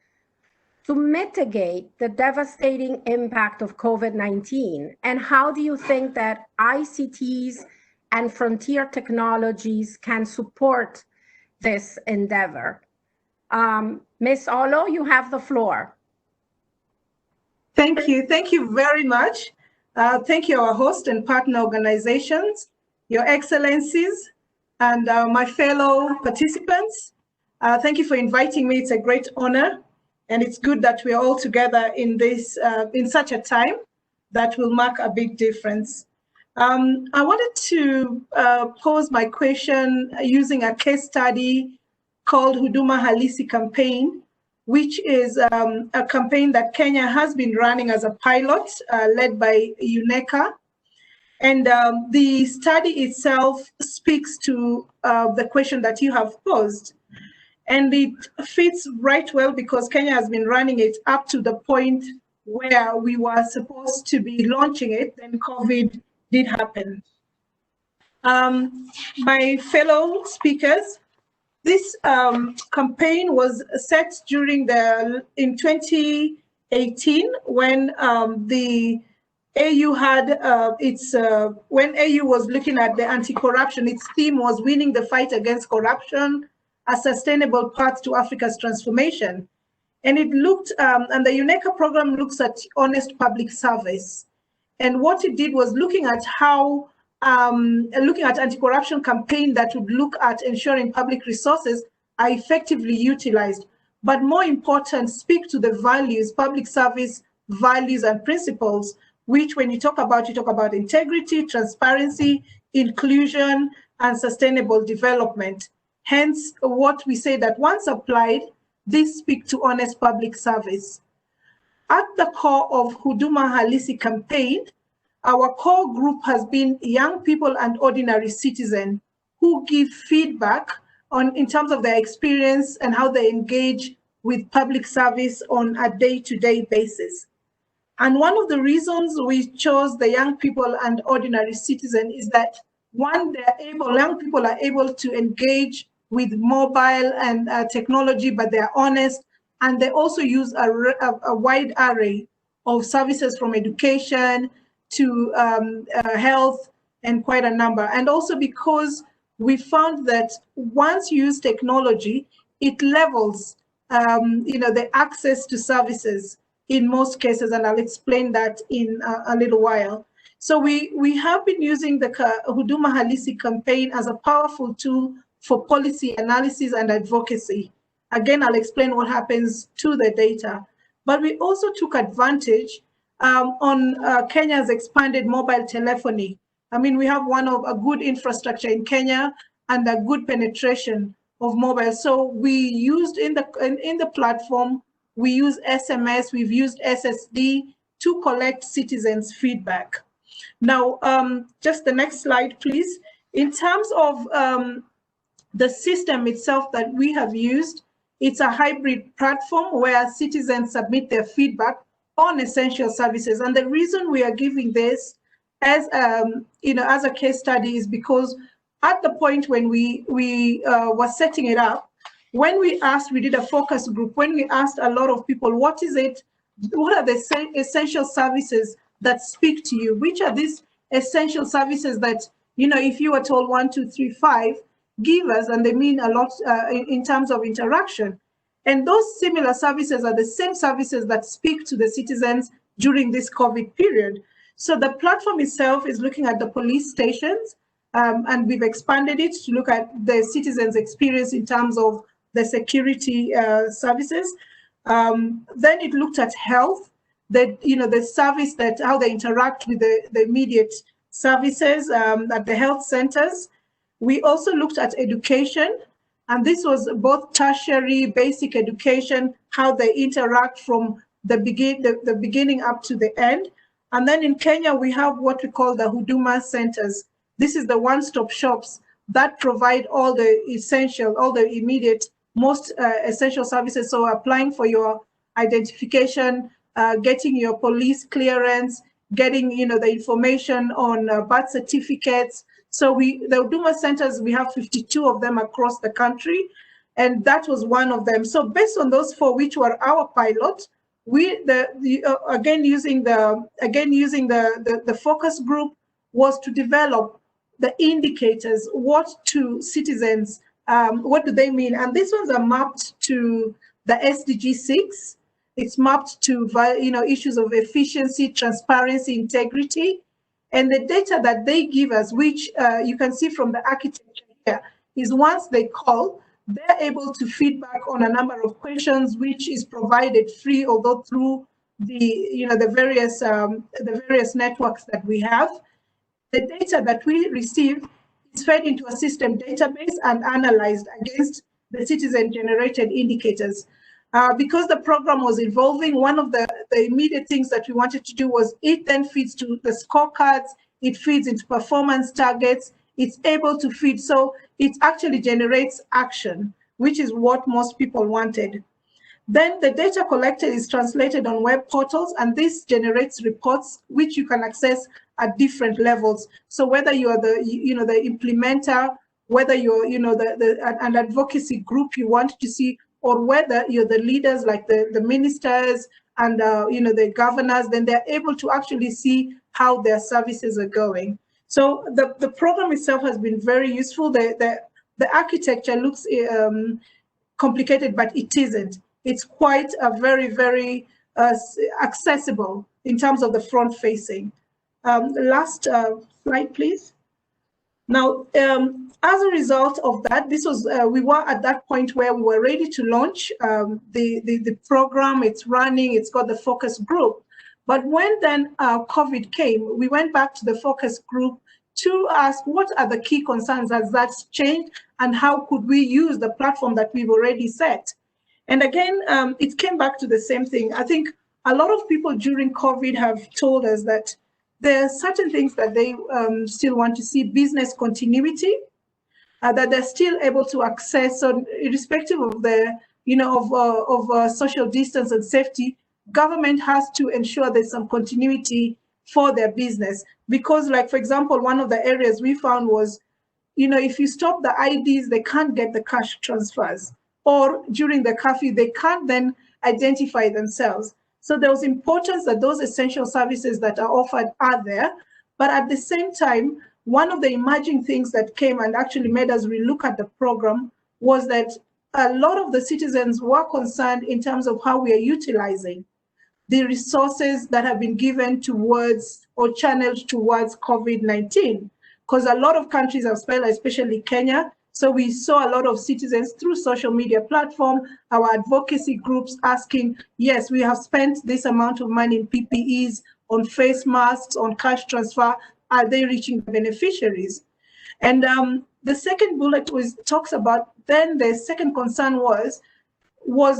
to mitigate the devastating impact of COVID-19? And how do you think that ICTs and frontier technologies can support this endeavor? Ms. Olo, you have the floor. Thank you. Thank you very much. Thank you, our host and partner organizations, Your Excellencies, and my fellow participants. Thank you for inviting me. It's a great honor. And it's good that we're all together in this, in such a time that will mark a big difference. I wanted to pose my question using a case study called Huduma Halisi campaign, which is a campaign that Kenya has been running as a pilot led by UNECA. And the study itself speaks to the question that you have posed. And it fits right well because Kenya has been running it up to the point where we were supposed to be launching it, then COVID did happen. My fellow speakers, this campaign was set during in 2018 when the AU had when AU was looking at the anti-corruption, its theme was winning the fight against corruption, a sustainable path to Africa's transformation. And it looked, and the UNECA program looks at honest public service. And what it did was looking at how, looking at anti-corruption campaign that would look at ensuring public resources are effectively utilized. But more important, speak to the values, public service values and principles, which when you talk about integrity, transparency, inclusion, and sustainable development. Hence, what we say that once applied, these speak to honest public service. At the core of Huduma Halisi campaign, our core group has been young people and ordinary citizens who give feedback in terms of their experience and how they engage with public service on a day-to-day basis. And one of the reasons we chose the young people and ordinary citizen is that one, young people are able to engage with mobile and technology, but they're honest, and they also use a wide array of services from education to health and quite a number. And also because we found that once you use technology, it levels the access to services in most cases, and I'll explain that in a little while. So we have been using the Huduma Halisi campaign as a powerful tool for policy analysis and advocacy. Again, I'll explain what happens to the data. But we also took advantage on Kenya's expanded mobile telephony. I mean, we have a good infrastructure in Kenya and a good penetration of mobile. So we used in the platform, we use SMS, we've used SSD to collect citizens' feedback. Now, just the next slide, please. In terms of the system itself that we have used, it's a hybrid platform where citizens submit their feedback on essential services. And the reason we are giving this as as a case study is because at the point when we were setting it up, when we did a focus group, when we asked a lot of people, what are the essential services that speak to you? Which are these essential services that, if you were told 1, 2, 3, 5, give us, and they mean a lot in terms of interaction. And those similar services are the same services that speak to the citizens during this COVID period. So the platform itself is looking at the police stations, and we've expanded it to look at the citizens' experience in terms of the security services. Then it looked at health, the service how they interact with the immediate services at the health centers. We also looked at education, and this was both tertiary, basic education, how they interact from the beginning up to the end. And then in Kenya, we have what we call the Huduma centers. This is the one-stop shops that provide all the immediate, most essential services. So applying for your identification, getting your police clearance, getting the information on birth certificates. So the Huduma centers, we have 52 of them across the country, and that was one of them. So based on those 4, which were our pilot, again using the focus group was to develop the indicators. What to citizens, what do they mean? And these ones are mapped to the SDG 6. It's mapped to issues of efficiency, transparency, integrity. And the data that they give us, which you can see from the architecture here, is once they call, they're able to feedback on a number of questions, which is provided free, although through the various networks that we have. The data that we receive is fed into a system database and analyzed against the citizen-generated indicators. Because the program was evolving, one of the immediate things that we wanted to do was it then feeds to the scorecards, it feeds into performance targets, it's able to feed, so it actually generates action, which is what most people wanted. Then the data collected is translated on web portals, and this generates reports which you can access at different levels. So whether you are the implementer, whether you're an advocacy group you want to see, or whether you're the leaders like the ministers and the governors, then they're able to actually see how their services are going. So the program itself has been very useful. The architecture looks complicated, but it isn't. It's quite a very accessible in terms of the front facing. Last slide, please. Now, as a result of that, this was we were at that point where we were ready to launch the program. It's running. It's got the focus group. But when then COVID came, we went back to the focus group to ask what are the key concerns as that's changed, and how could we use the platform that we've already set. And again, it came back to the same thing. I think a lot of people during COVID have told us that there are certain things that they still want to see: business continuity, that they're still able to access, so irrespective of the, social distance and safety, government has to ensure there's some continuity for their business. Because, like, for example, one of the areas we found was, if you stop the IDs, they can't get the cash transfers, or during the curfew, they can't then identify themselves. So there was importance that those essential services that are offered are there. But at the same time, one of the emerging things that came and actually made us relook at the program was that a lot of the citizens were concerned in terms of how we are utilizing the resources that have been given towards or channeled towards COVID-19. Because a lot of countries have spent, especially Kenya. So we saw a lot of citizens through social media platform, our advocacy groups asking, yes, we have spent this amount of money in PPEs, on face masks, on cash transfer. Are they reaching the beneficiaries? And the second bullet talks about, then the second concern was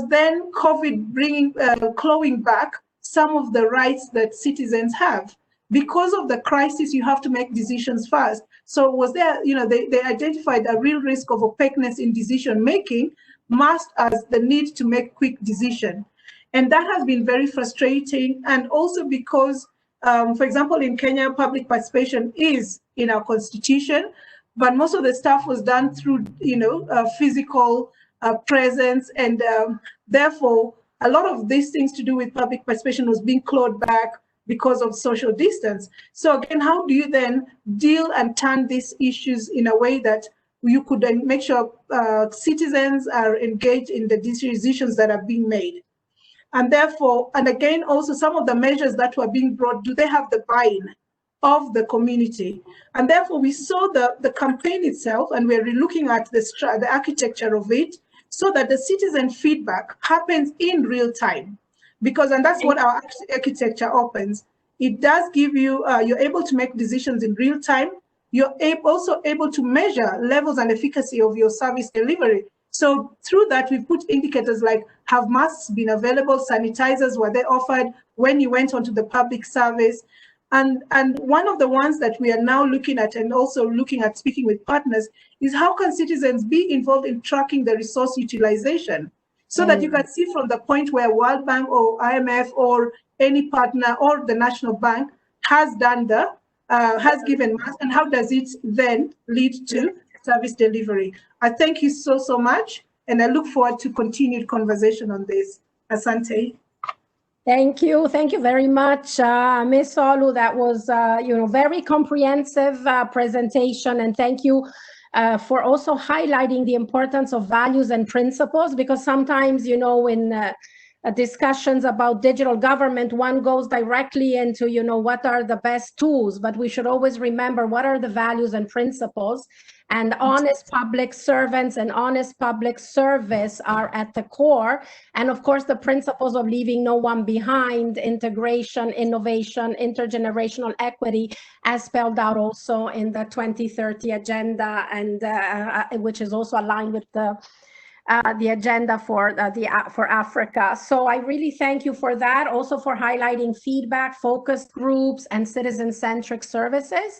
then COVID bringing, clawing back some of the rights that citizens have. Because of the crisis, you have to make decisions fast. So was there, they identified a real risk of opaqueness in decision making, masked as the need to make quick decision. And that has been very frustrating. And also because, for example, in Kenya, public participation is in our constitution, but most of the stuff was done through, physical presence. And therefore, a lot of these things to do with public participation was being clawed back because of social distance. So again, how do you then deal and turn these issues in a way that you could then make sure citizens are engaged in the decisions that are being made? And therefore, and again, also some of the measures that were being brought, do they have the buy-in of the community? And therefore, we saw the campaign itself, and we're looking at the architecture of it, so that the citizen feedback happens in real time. Because, and that's what our architecture opens. It does give you, you're able to make decisions in real time. You're also able to measure levels and efficacy of your service delivery. So through that, we've put indicators like, have masks been available, sanitizers, were they offered when you went onto the public service? And one of the ones that we are now looking at, and also looking at speaking with partners, is how can citizens be involved in tracking the resource utilization? So that you can see from the point where World Bank or IMF or any partner or the National Bank has done has given masks, and how does it then lead to service delivery? I thank you so much, and I look forward to continued conversation on this. Asante. Thank you very much, Ms. Olu. That was, very comprehensive presentation, and thank you for also highlighting the importance of values and principles, because sometimes, in discussions about digital government, one goes directly into, what are the best tools, but we should always remember what are the values and principles. And honest public servants and honest public service are at the core. And of course, the principles of leaving no one behind, integration, innovation, intergenerational equity, as spelled out also in the 2030 agenda, and which is also aligned with the agenda for Africa. So I really thank you for that, also for highlighting feedback, focus groups, and citizen-centric services.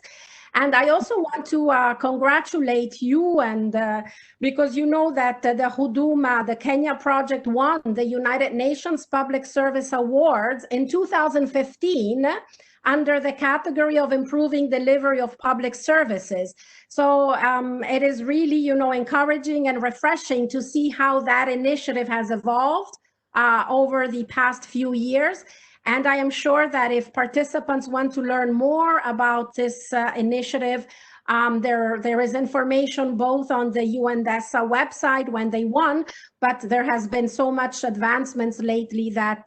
And I also want to congratulate you, and because you know that the Huduma, the Kenya project, won the United Nations Public Service Awards in 2015 under the category of improving delivery of public services. So it is really, encouraging and refreshing to see how that initiative has evolved over the past few years. And I am sure that if participants want to learn more about this initiative, there is information both on the UNDESA website when they won, but there has been so much advancements lately that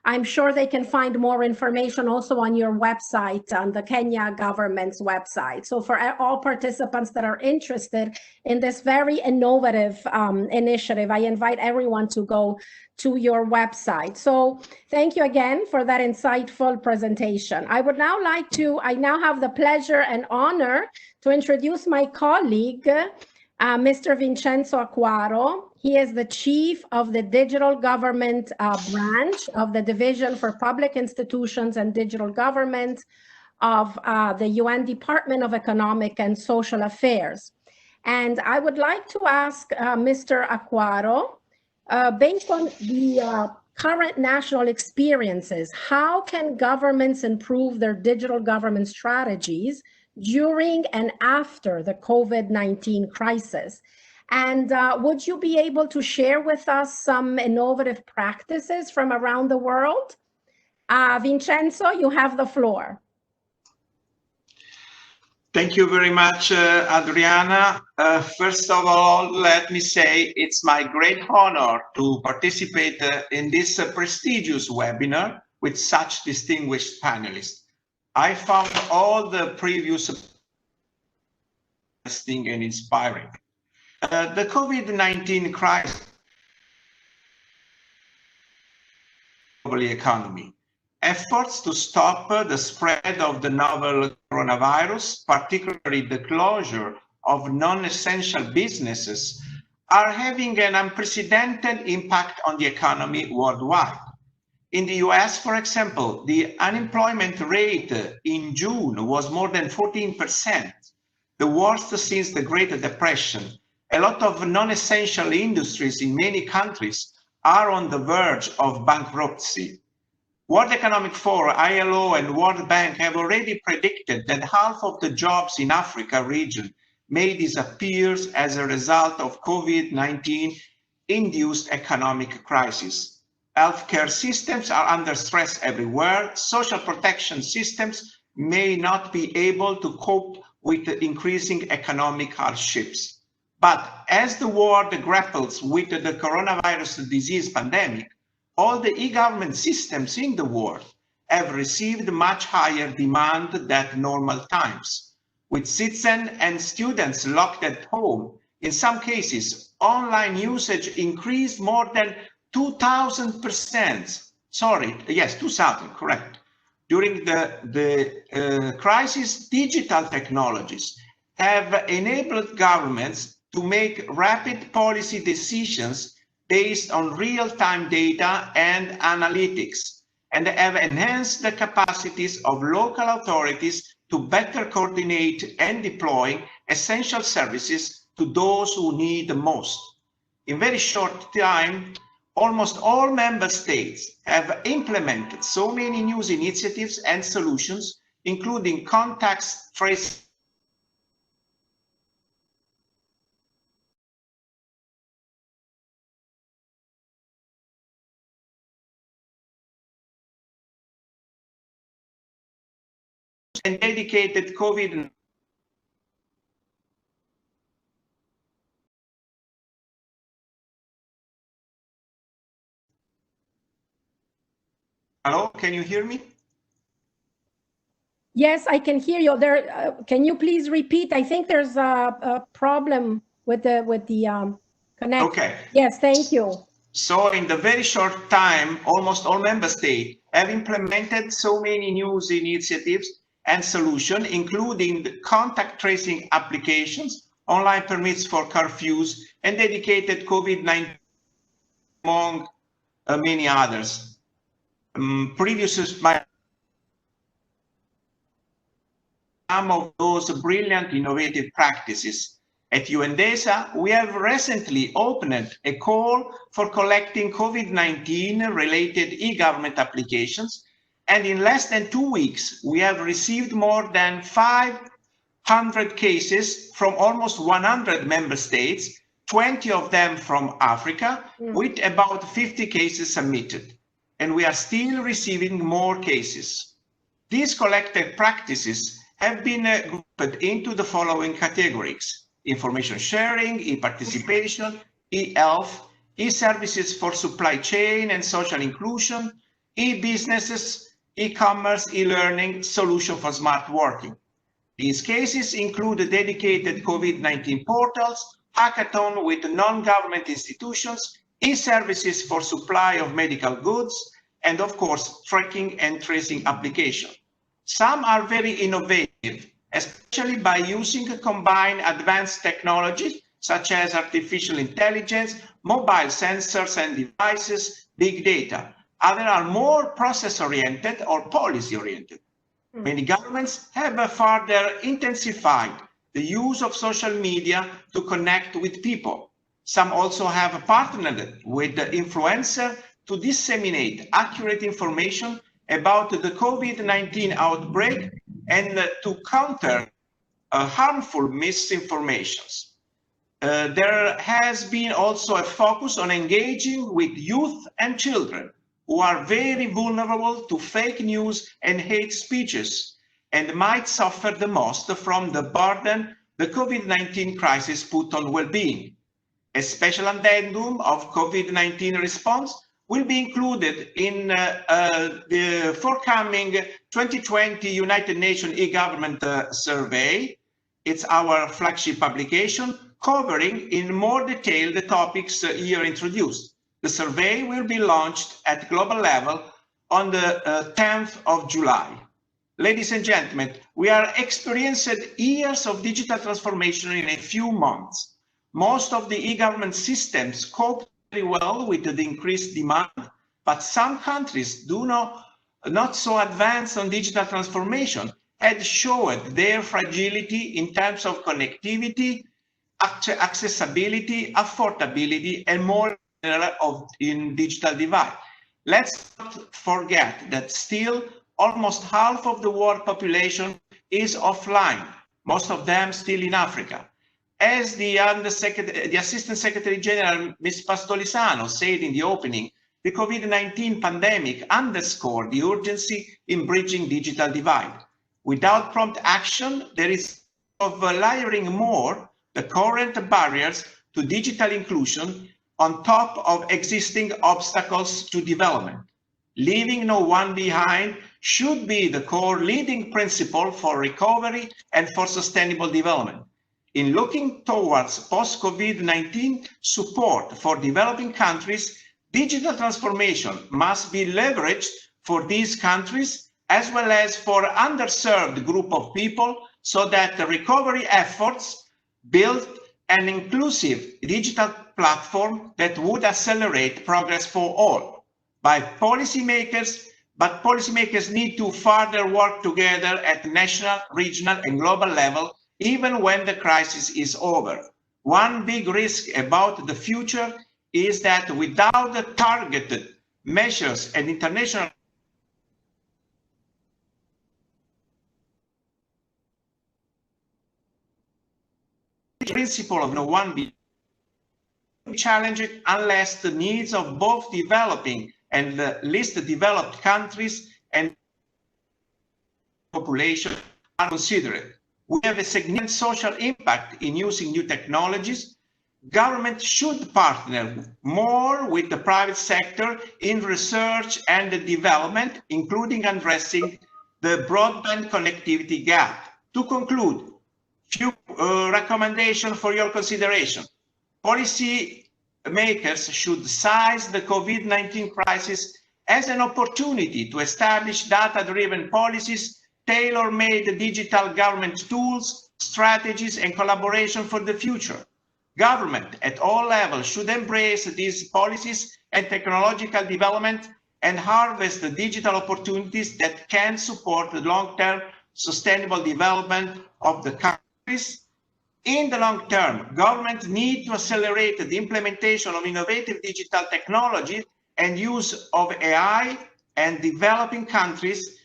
I'm sure they can find more information also on your website, on the Kenya government's website. So for all participants that are interested in this very innovative initiative, I invite everyone to go to your website. So thank you again for that insightful presentation. I now have the pleasure and honor to introduce my colleague, Mr. Vincenzo Acquaro. He is the chief of the digital government branch of the Division for Public Institutions and Digital Government of the UN Department of Economic and Social Affairs. And I would like to ask Mr. Acquaro, based on the current national experiences, how can governments improve their digital government strategies during and after the COVID-19 crisis? And would you be able to share with us some innovative practices from around the world? Vincenzo, you have the floor. Thank you very much, Adriana. First of all, let me say it's my great honor to participate in this prestigious webinar with such distinguished panelists. I found all the previous interesting and inspiring. The COVID-19 crisis global economy. Efforts to stop the spread of the novel coronavirus, particularly the closure of non-essential businesses, are having an unprecedented impact on the economy worldwide. In the US, for example, the unemployment rate in June was more than 14%, the worst since the Great Depression. A lot of non-essential industries in many countries are on the verge of bankruptcy. World Economic Forum, ILO, and World Bank have already predicted that half of the jobs in Africa region may disappear as a result of COVID-19 induced economic crisis. Healthcare systems are under stress everywhere. Social protection systems may not be able to cope with the increasing economic hardships. But as the world grapples with the coronavirus disease pandemic, all the e-government systems in the world have received much higher demand than normal times. With citizens and students locked at home, in some cases, online usage increased more than 2,000%. Sorry, yes, 2,000, correct. During the crisis, digital technologies have enabled governments to make rapid policy decisions based on real-time data and analytics, and have enhanced the capacities of local authorities to better coordinate and deploy essential services to those who need the most. In very short time, almost all member states have implemented so many new initiatives and solutions, including contact tracing, and dedicated COVID. Hello, can you hear me? Yes, I can hear you. There, can you please repeat? I think there's a problem with the connection. Okay. Yes, thank you. So in the very short time, almost all member states have implemented so many new initiatives and solutions, including the contact tracing applications, online permits for curfews, and dedicated COVID-19, among many others. Some of those brilliant innovative practices. At UNDESA, we have recently opened a call for collecting COVID-19 related e-government applications, and in less than 2 weeks, we have received more than 500 cases from almost 100 member states, 20 of them from Africa, with about 50 cases submitted. and we are still receiving more cases. These collective practices have been grouped into the following categories: information sharing, e-participation, e-health, e-services for supply chain and social inclusion, e-businesses, e-commerce, e-learning, solution for smart working. These cases include dedicated COVID-19 portals, hackathon with non-government institutions, e-services for supply of medical goods, and of course, tracking and tracing application. Some are very innovative, especially by using combined advanced technologies such as artificial intelligence, mobile sensors and devices, big data. Others are more process-oriented or policy-oriented. Many governments have further intensified the use of social media to connect with people. Some also have partnered with the influencer to disseminate accurate information about the COVID-19 outbreak and to counter harmful misinformations. There has been also a focus on engaging with youth and children who are very vulnerable to fake news and hate speeches and might suffer the most from the burden the COVID-19 crisis put on well-being. A special addendum of COVID-19 response will be included in the forthcoming 2020 United Nations e-government survey. It's our flagship publication covering in more detail the topics here introduced. The survey will be launched at global level on the 10th of July. Ladies and gentlemen, we are experiencing years of digital transformation in a few months. Most of the e-government systems cope very well with the increased demand, but some countries do not so advanced on digital transformation had showed their fragility in terms of connectivity, accessibility, affordability, and more in digital divide. Let's not forget that still almost half of the world population is offline, most of them still in Africa. As the Assistant Secretary General, Ms. Pastolisano, said in the opening, the COVID-19 pandemic underscored the urgency in bridging digital divide. Without prompt action, there is of layering more the current barriers to digital inclusion on top of existing obstacles to development. Leaving no one behind should be the core leading principle for recovery and for sustainable development. In looking towards post-COVID-19 support for developing countries, digital transformation must be leveraged for these countries as well as for underserved group of people so that the recovery efforts build an inclusive digital platform that would accelerate progress for all. But policymakers need to further work together at national, regional, and global level, even when the crisis is over. One big risk about the future is that without the targeted measures and international principle of no one be challenged unless the needs of both developing and the least developed countries and population are considered. We have a significant social impact in using new technologies. Government should partner more with the private sector in research and development, including addressing the broadband connectivity gap. To conclude, few recommendations for your consideration. Policy makers should seize the COVID-19 crisis as an opportunity to establish data-driven policies, tailor-made digital government tools, strategies, and collaboration for the future. Government at all levels should embrace these policies and technological development and harvest the digital opportunities that can support the long-term sustainable development of the countries. In the long term, governments need to accelerate the implementation of innovative digital technology and use of AI, and developing countries,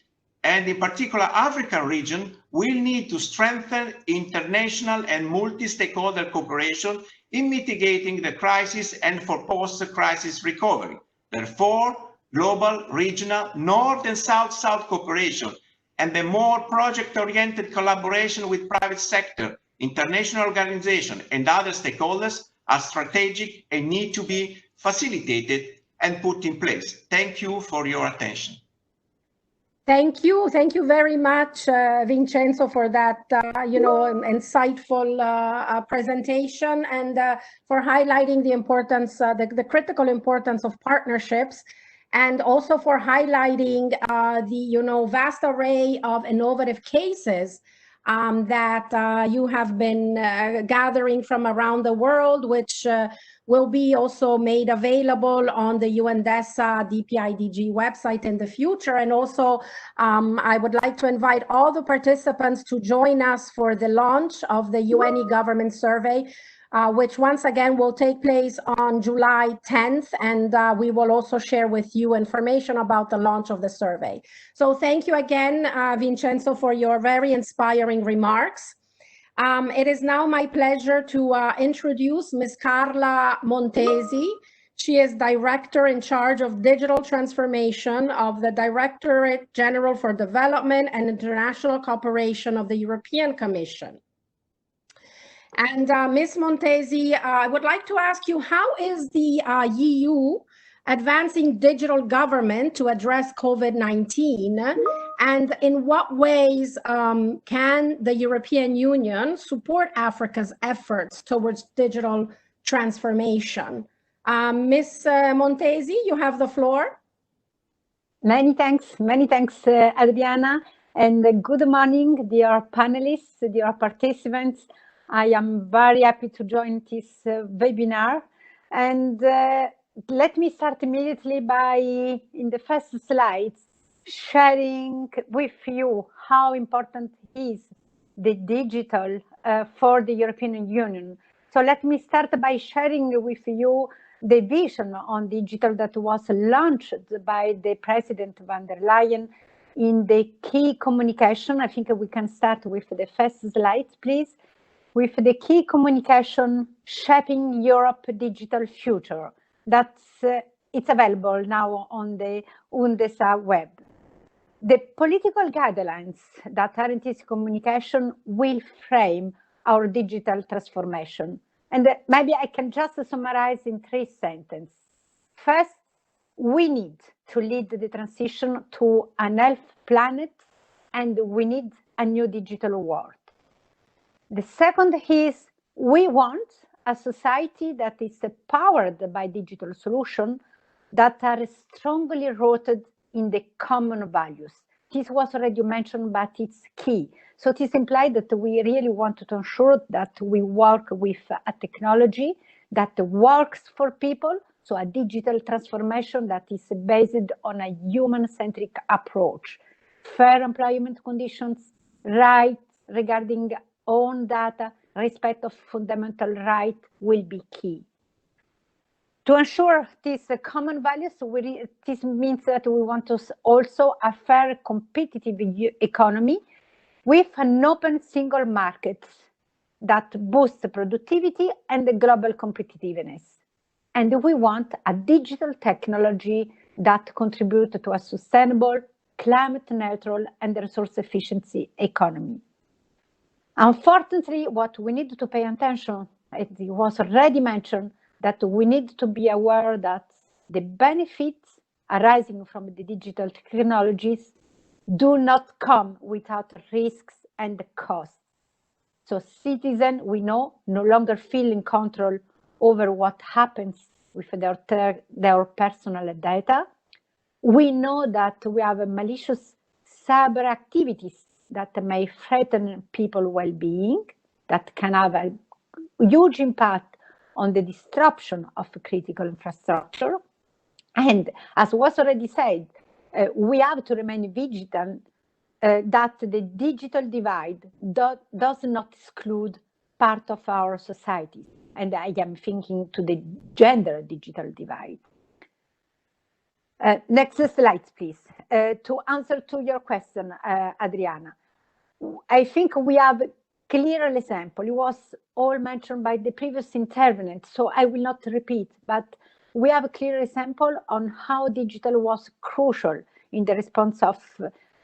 and in particular African region, will need to strengthen international and multi-stakeholder cooperation in mitigating the crisis and for post-crisis recovery. Therefore, global, regional, North and South-South cooperation, and the more project-oriented collaboration with private sector, international organizations, and other stakeholders are strategic and need to be facilitated and put in place. Thank you for your attention. Thank you very much, Vincenzo, for that insightful presentation, and for highlighting the importance, the critical importance of partnerships, and also for highlighting the vast array of innovative cases that you have been gathering from around the world, which will be also made available on the UNDESA DPIDG website in the future. And also, I would like to invite all the participants to join us for the launch of the UN e-Government Survey, which once again will take place on July 10th, and we will also share with you information about the launch of the survey. So thank you again, Vincenzo, for your very inspiring remarks. It is now my pleasure to introduce Ms. Carla Montesi. She is Director in charge of Digital Transformation of the Directorate General for Development and International Cooperation of the European Commission. And Ms. Montesi, I would like to ask you, how is the EU advancing digital government to address COVID-19? And in what ways can the European Union support Africa's efforts towards digital transformation? Ms. Montesi, you have the floor. Many thanks, Adriana, and good morning, dear panelists, dear participants. I am very happy to join this webinar, and let me start immediately by, in the first slides, sharing with you how important is the digital for the European Union. So let me start by sharing with you the vision on digital that was launched by the President von der Leyen in the key communication. I think we can start with the first slide, please. With the key communication, Shaping Europe Digital Future. It's available now on the UNDESA web. The political guidelines that are in this communication will frame our digital transformation. And maybe I can just summarize in 3 sentences. First, we need to lead the transition to an health planet, and we need a new digital world. The second is, we want a society that is powered by digital solutions that are strongly rooted in the common values. This was already mentioned, but it's key. So this implies that we really want to ensure that we work with a technology that works for people, so a digital transformation that is based on a human-centric approach. Fair employment conditions, rights regarding own data, respect of fundamental rights will be key. To ensure these common values, this means that we want to also a fair competitive economy with an open single market that boosts productivity and the global competitiveness. And we want a digital technology that contributes to a sustainable, climate neutral, and resource efficiency economy. Unfortunately, what we need to pay attention, it was already mentioned, that we need to be aware that the benefits arising from the digital technologies do not come without risks and costs. So citizens, we know, no longer feel in control over what happens with their personal data. We know that we have malicious cyber activities that may threaten people's well-being, that can have a huge impact on the disruption of critical infrastructure. And as was already said, we have to remain vigilant that the digital divide does not exclude part of our society. And I am thinking to the gender digital divide. Next slide, please. To answer to your question, Adriana, I think we have a clear example. It was all mentioned by the previous intervenant, so I will not repeat, but we have a clear example on how digital was crucial in the response of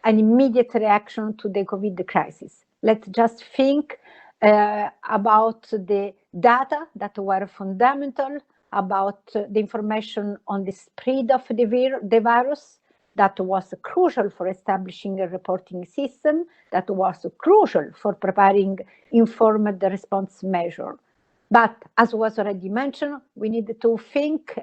an immediate reaction to the COVID crisis. Let's just think about the data that were fundamental, about the information on the spread of the virus, that was crucial for establishing a reporting system, that was crucial for preparing informed response measure. But as was already mentioned, we need to think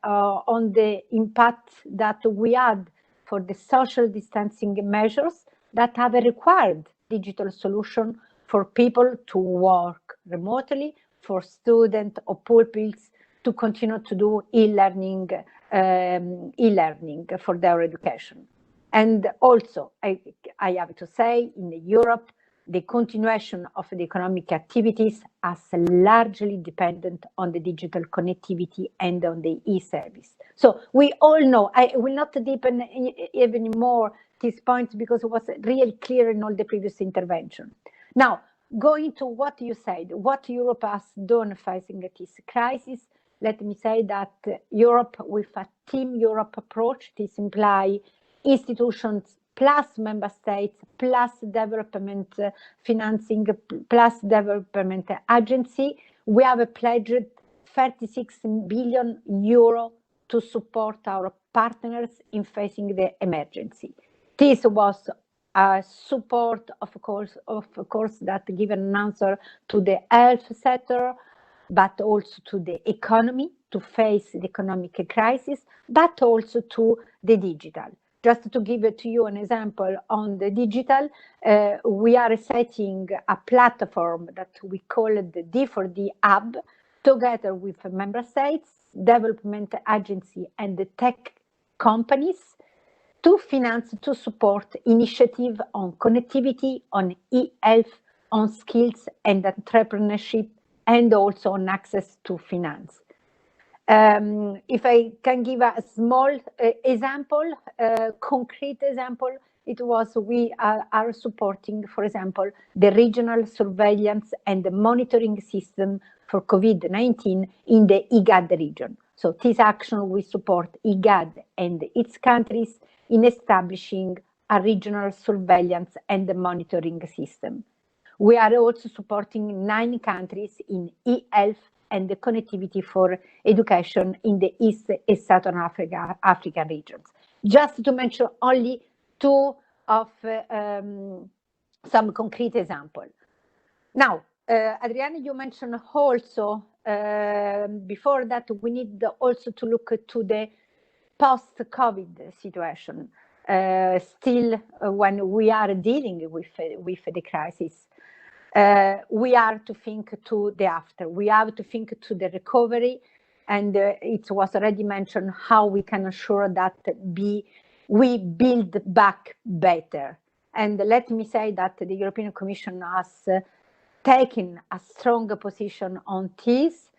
on the impact that we had for the social distancing measures that have required digital solution for people to work remotely, for students or pupils to continue to do e-learning for their education. And also, I have to say, in Europe, the continuation of the economic activities is largely dependent on the digital connectivity and on the e-service. So we all know, I will not deepen even more this point because it was really clear in all the previous intervention. Now, going to what you said, what Europe has done facing this crisis, let me say that Europe, with a Team Europe approach, this implies institutions plus member states, plus development financing, plus development agency, we have pledged 36 billion euro to support our partners in facing the emergency. This was a support, of course, that given an answer to the health sector, but also to the economy, to face the economic crisis, but also to the digital. Just to give it to you an example on the digital, we are setting a platform that we call the D4D Hub, together with member states, development agency, and the tech companies to finance, to support initiative on connectivity, on e-health, on skills and entrepreneurship, and also on access to finance. If I can give a small example, concrete example, it was we are supporting, for example, the regional surveillance and the monitoring system for COVID-19 in the IGAD region. So this action we support IGAD and its countries in establishing a regional surveillance and the monitoring system. We are also supporting 9 countries in e-health and the connectivity for education in the East and Southern Africa regions. Just to mention only 2 of some concrete examples. Now, Adriana, you mentioned also before that we need also to look to the post-COVID situation, still when we are dealing with the crisis. We are to think to the after. We have to think to the recovery, and it was already mentioned how we can ensure that we build back better. And let me say that the European Commission has taken a strong position on this.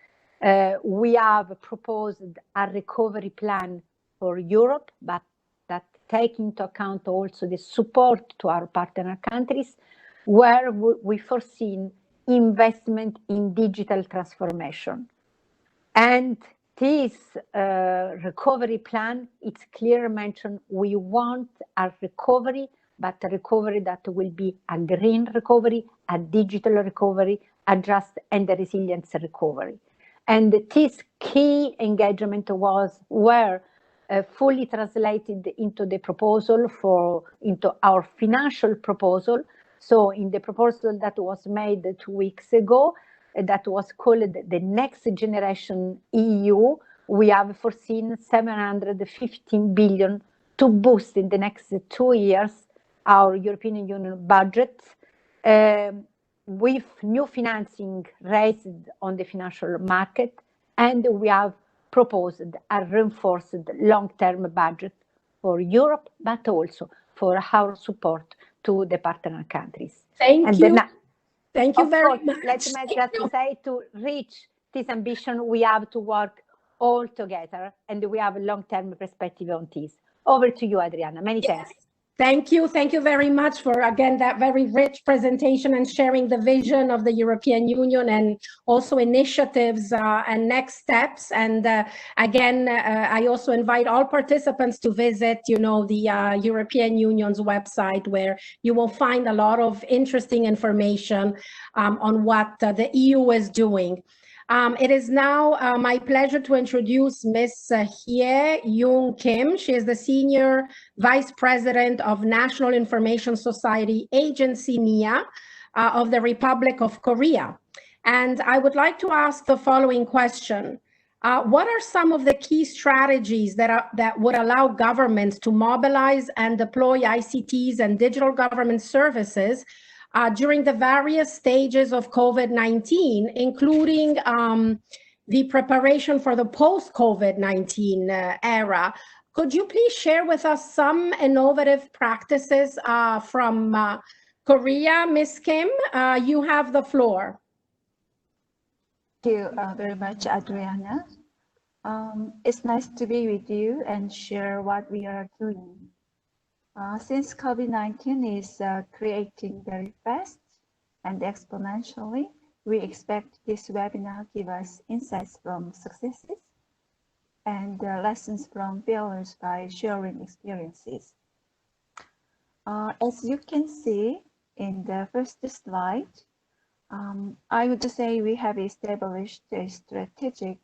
We have proposed a recovery plan for Europe, but that take into account also the support to our partner countries, where we foreseen investment in digital transformation. And this recovery plan, it's clear mentioned, we want a recovery, but a recovery that will be a green recovery, a digital recovery, a just and a resilience recovery. And this key engagement were fully translated into the proposal into our financial proposal. So in the proposal that was made 2 weeks ago, that was called the Next Generation EU, we have foreseen 715 billion to boost in the next 2 years our European Union budget, with new financing raised on the financial market, and we have proposed a reinforced long-term budget for Europe, but also for our support to the partner countries. Thank you. Thank you very much. Let me just say, to reach this ambition, we have to work all together, and we have a long-term perspective on this. Over to you, Adriana. Many thanks. Thank you. Thank you very much for, again, that very rich presentation and sharing the vision of the European Union and also initiatives and next steps. And again, I also invite all participants to visit, the European Union's website, where you will find a lot of interesting information on what the EU is doing. It is now my pleasure to introduce Ms. Hye Yoon Kim. She is the Senior Vice President of National Information Society Agency, NIA, of the Republic of Korea. And I would like to ask the following question. What are some of the key strategies that would allow governments to mobilize and deploy ICTs and digital government services during the various stages of COVID-19, including the preparation for the post-COVID-19 era? Could you please share with us some innovative practices from Korea? Ms. Kim, you have the floor. Thank you very much, Adriana. It's nice to be with you and share what we are doing. Since COVID-19 is creating very fast and exponentially, we expect this webinar give us insights from successes and lessons from failures by sharing experiences. As you can see in the first slide, I would say we have established a strategic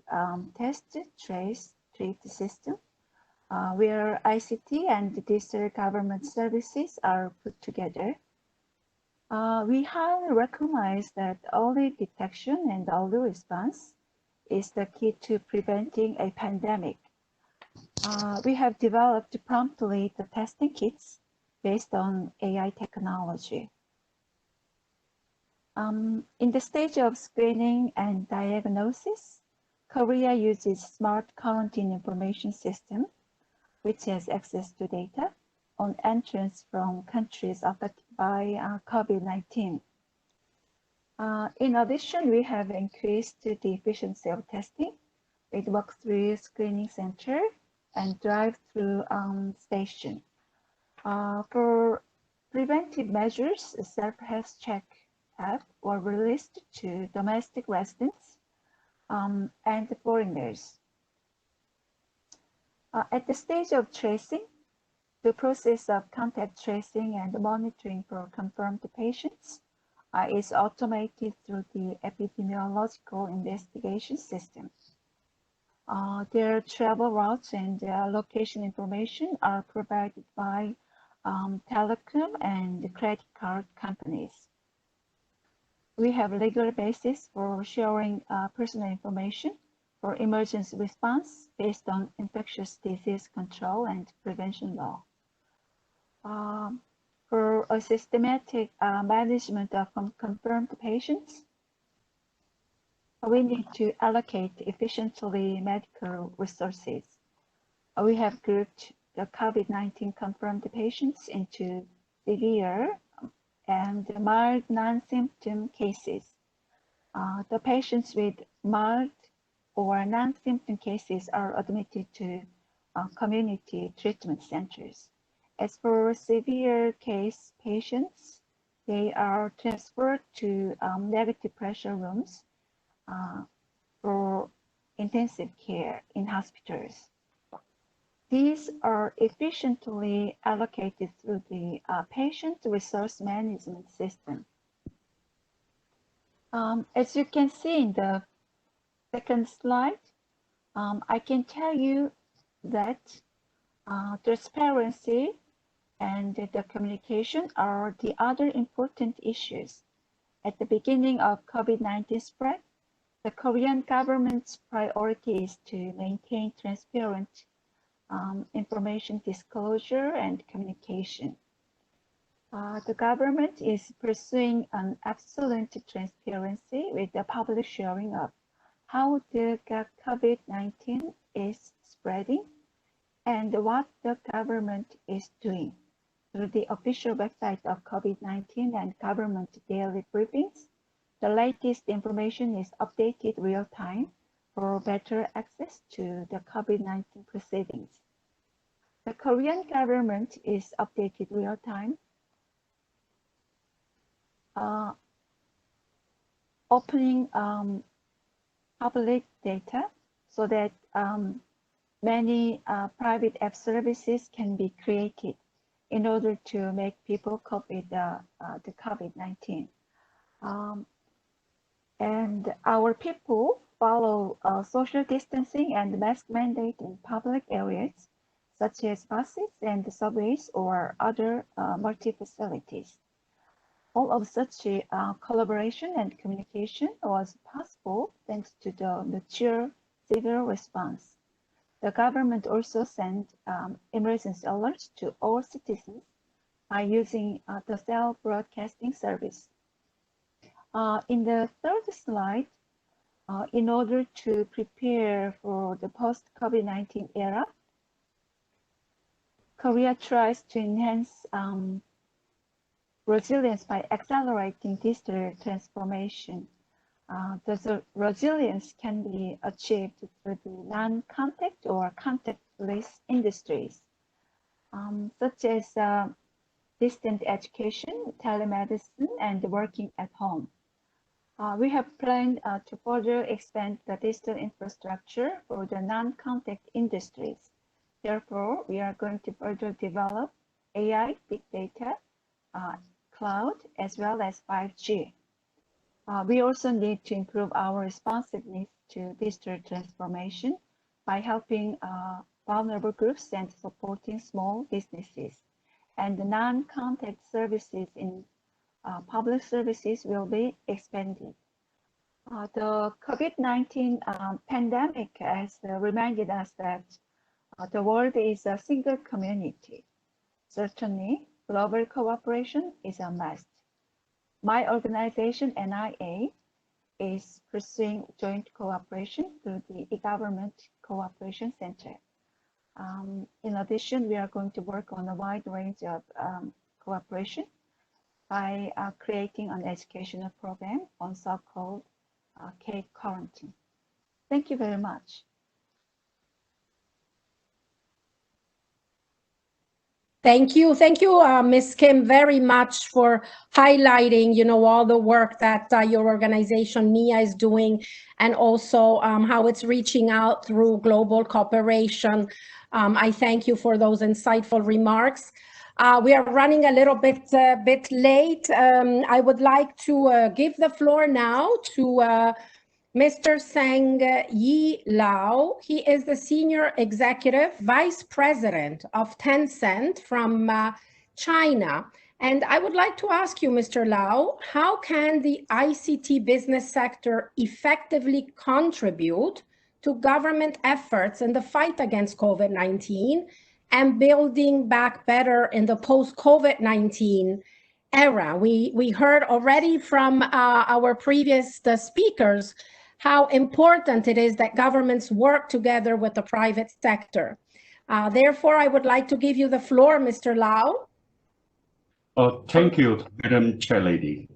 test, trace, treat system where ICT and digital government services are put together. We highly recognize that early detection and early response is the key to preventing a pandemic. We have developed promptly the testing kits based on AI technology. In the stage of screening and diagnosis, Korea uses smart quarantine information system, which has access to data on entrance from countries affected by COVID-19. In addition, we have increased the efficiency of testing with walk-through screening center and drive-through station. For preventive measures, a self-health check app were released to domestic residents and foreigners. At the stage of tracing, the process of contact tracing and monitoring for confirmed patients is automated through the epidemiological investigation system. Their travel routes and location information are provided by telecom and credit card companies. We have legal basis for sharing personal information for emergency response based on infectious disease control and prevention law. For a systematic management of confirmed patients, we need to allocate efficiently medical resources. We have grouped the COVID-19 confirmed patients into severe and mild non-symptom cases. The patients with mild or non-symptom cases are admitted to community treatment centers. As for severe case patients, they are transferred to negative pressure rooms for intensive care in hospitals. These are efficiently allocated through the patient resource management system. As you can see in the second slide, I can tell you that transparency and the communication are the other important issues. At the beginning of COVID-19 spread, the Korean government's priority is to maintain transparent information disclosure and communication. The government is pursuing an absolute transparency with the public sharing of how the COVID-19 is spreading and what the government is doing. Through the official website of COVID-19 and government daily briefings, the latest information is updated real time for better access to the COVID-19 proceedings. The Korean government is updated real time, opening public data so that many private app services can be created in order to make people cope with the COVID-19. And our people follow social distancing and mask mandate in public areas, such as buses and subways or other multi-facilities. All of such collaboration and communication was possible thanks to the mature civil response. The government also sent emergency alerts to all citizens by using the cell broadcasting service. In the third slide, in order to prepare for the post-COVID-19 era, Korea tries to enhance resilience by accelerating digital transformation. The resilience can be achieved through the non-contact or contactless industries, such as distant education, telemedicine, and working at home. We have planned to further expand the digital infrastructure for the non-contact industries. Therefore, we are going to further develop AI, big data, cloud, as well as 5G. We also need to improve our responsiveness to digital transformation by helping vulnerable groups and supporting small businesses. And the non-contact services in public services will be expanded. The COVID-19 pandemic has reminded us that the world is a single community. Certainly, global cooperation is a must. My organization, NIA, is pursuing joint cooperation through the E-Government Cooperation Center. In addition, we are going to work on a wide range of cooperation by creating an educational program on so-called K-quarantine. Thank you very much. Thank you, Ms. Kim, very much for highlighting, all the work that your organization NIA is doing, and also how it's reaching out through global cooperation. I thank you for those insightful remarks. We are running a little bit late. I would like to give the floor now to Mr. Sang-Yi Lau. He is the Senior Executive Vice President of Tencent from China. And I would like to ask you, Mr. Lau, how can the ICT business sector effectively contribute to government efforts in the fight against COVID-19 and building back better in the post-COVID-19 era? We heard already from our previous speakers how important it is that governments work together with the private sector. Therefore, I would like to give you the floor, Mr. Lau. Thank you, Madam Chairlady.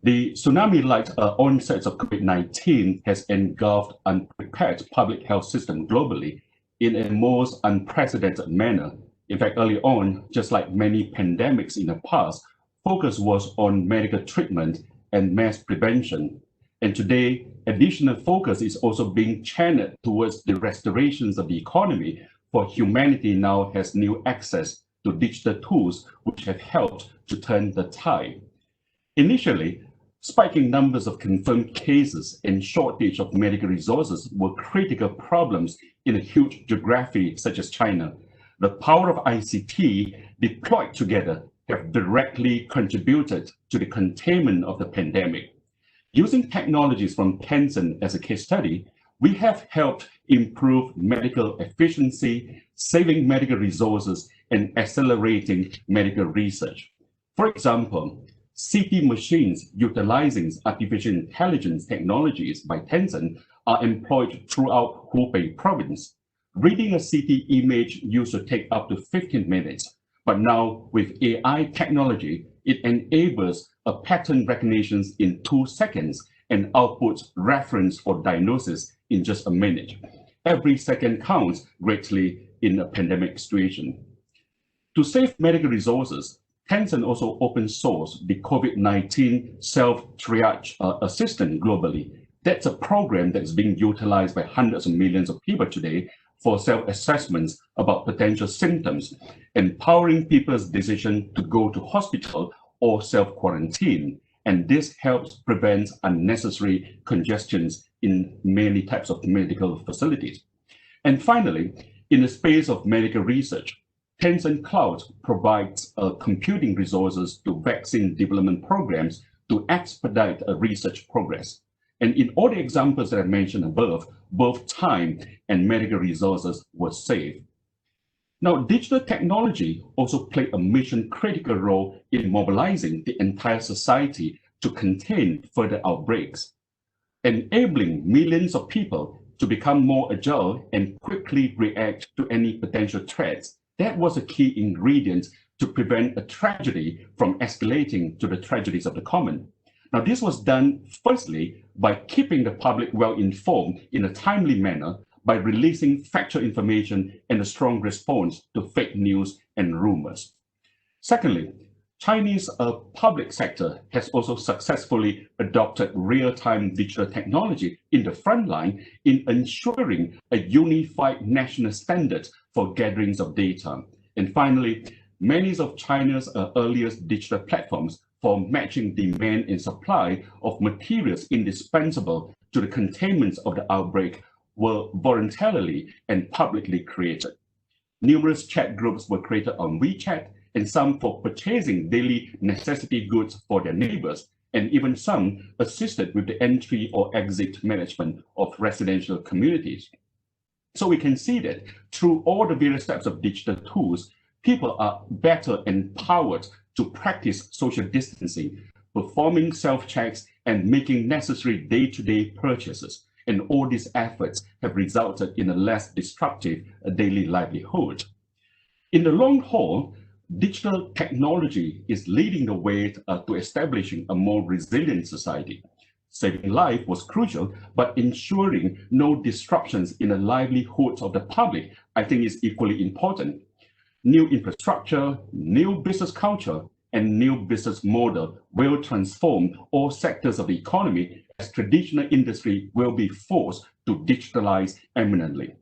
The tsunami-like onset of COVID-19 has engulfed unprepared public health system globally in a most unprecedented manner. In fact, early on, just like many pandemics in the past, focus was on medical treatment and mass prevention. And today, additional focus is also being channeled towards the restorations of the economy, for humanity now has new access to digital tools which have helped to turn the tide. Initially, spiking numbers of confirmed cases and shortage of medical resources were critical problems in a huge geography such as China. The power of ICT deployed together have directly contributed to the containment of the pandemic. Using technologies from Tencent as a case study, we have helped improve medical efficiency, saving medical resources, and accelerating medical research. For example, CT machines utilizing artificial intelligence technologies by Tencent are employed throughout Hubei province. Reading a CT image used to take up to 15 minutes, but now with AI technology, it enables a pattern recognition in 2 seconds and outputs reference for diagnosis in just a minute. Every second counts, greatly in a pandemic situation. To save medical resources, Tencent also open source the COVID-19 self-triage assistant globally. That's a program that's being utilized by hundreds of millions of people today for self-assessments about potential symptoms, empowering people's decision to go to hospital or self-quarantine. And this helps prevent unnecessary congestions in many types of medical facilities. And finally, in the space of medical research, Tencent Cloud provides computing resources to vaccine development programs to expedite research progress. And in all the examples that I mentioned above, both time and medical resources were saved. Now, digital technology also played a mission-critical role in mobilizing the entire society to contain further outbreaks, enabling millions of people to become more agile and quickly react to any potential threats. That was a key ingredient to prevent a tragedy from escalating to the tragedies of the common. Now, this was done firstly by keeping the public well informed in a timely manner by releasing factual information and a strong response to fake news and rumors. Secondly, Chinese public sector has also successfully adopted real-time digital technology in the front line in ensuring a unified national standard for gatherings of data. And finally, many of China's earliest digital platforms for matching demand and supply of materials indispensable to the containment of the outbreak were voluntarily and publicly created. Numerous chat groups were created on WeChat, and some for purchasing daily necessity goods for their neighbors, and even some assisted with the entry or exit management of residential communities. So we can see that through all the various types of digital tools, people are better empowered to practice social distancing, performing self-checks, and making necessary day-to-day purchases. And all these efforts have resulted in a less disruptive daily livelihood. In the long haul, digital technology is leading the way to establishing a more resilient society. Saving life was crucial, but ensuring no disruptions in the livelihoods of the public, I think, is equally important. New infrastructure, new business culture, and new business model will transform all sectors of the economy as traditional industry will be forced to digitalize eminently.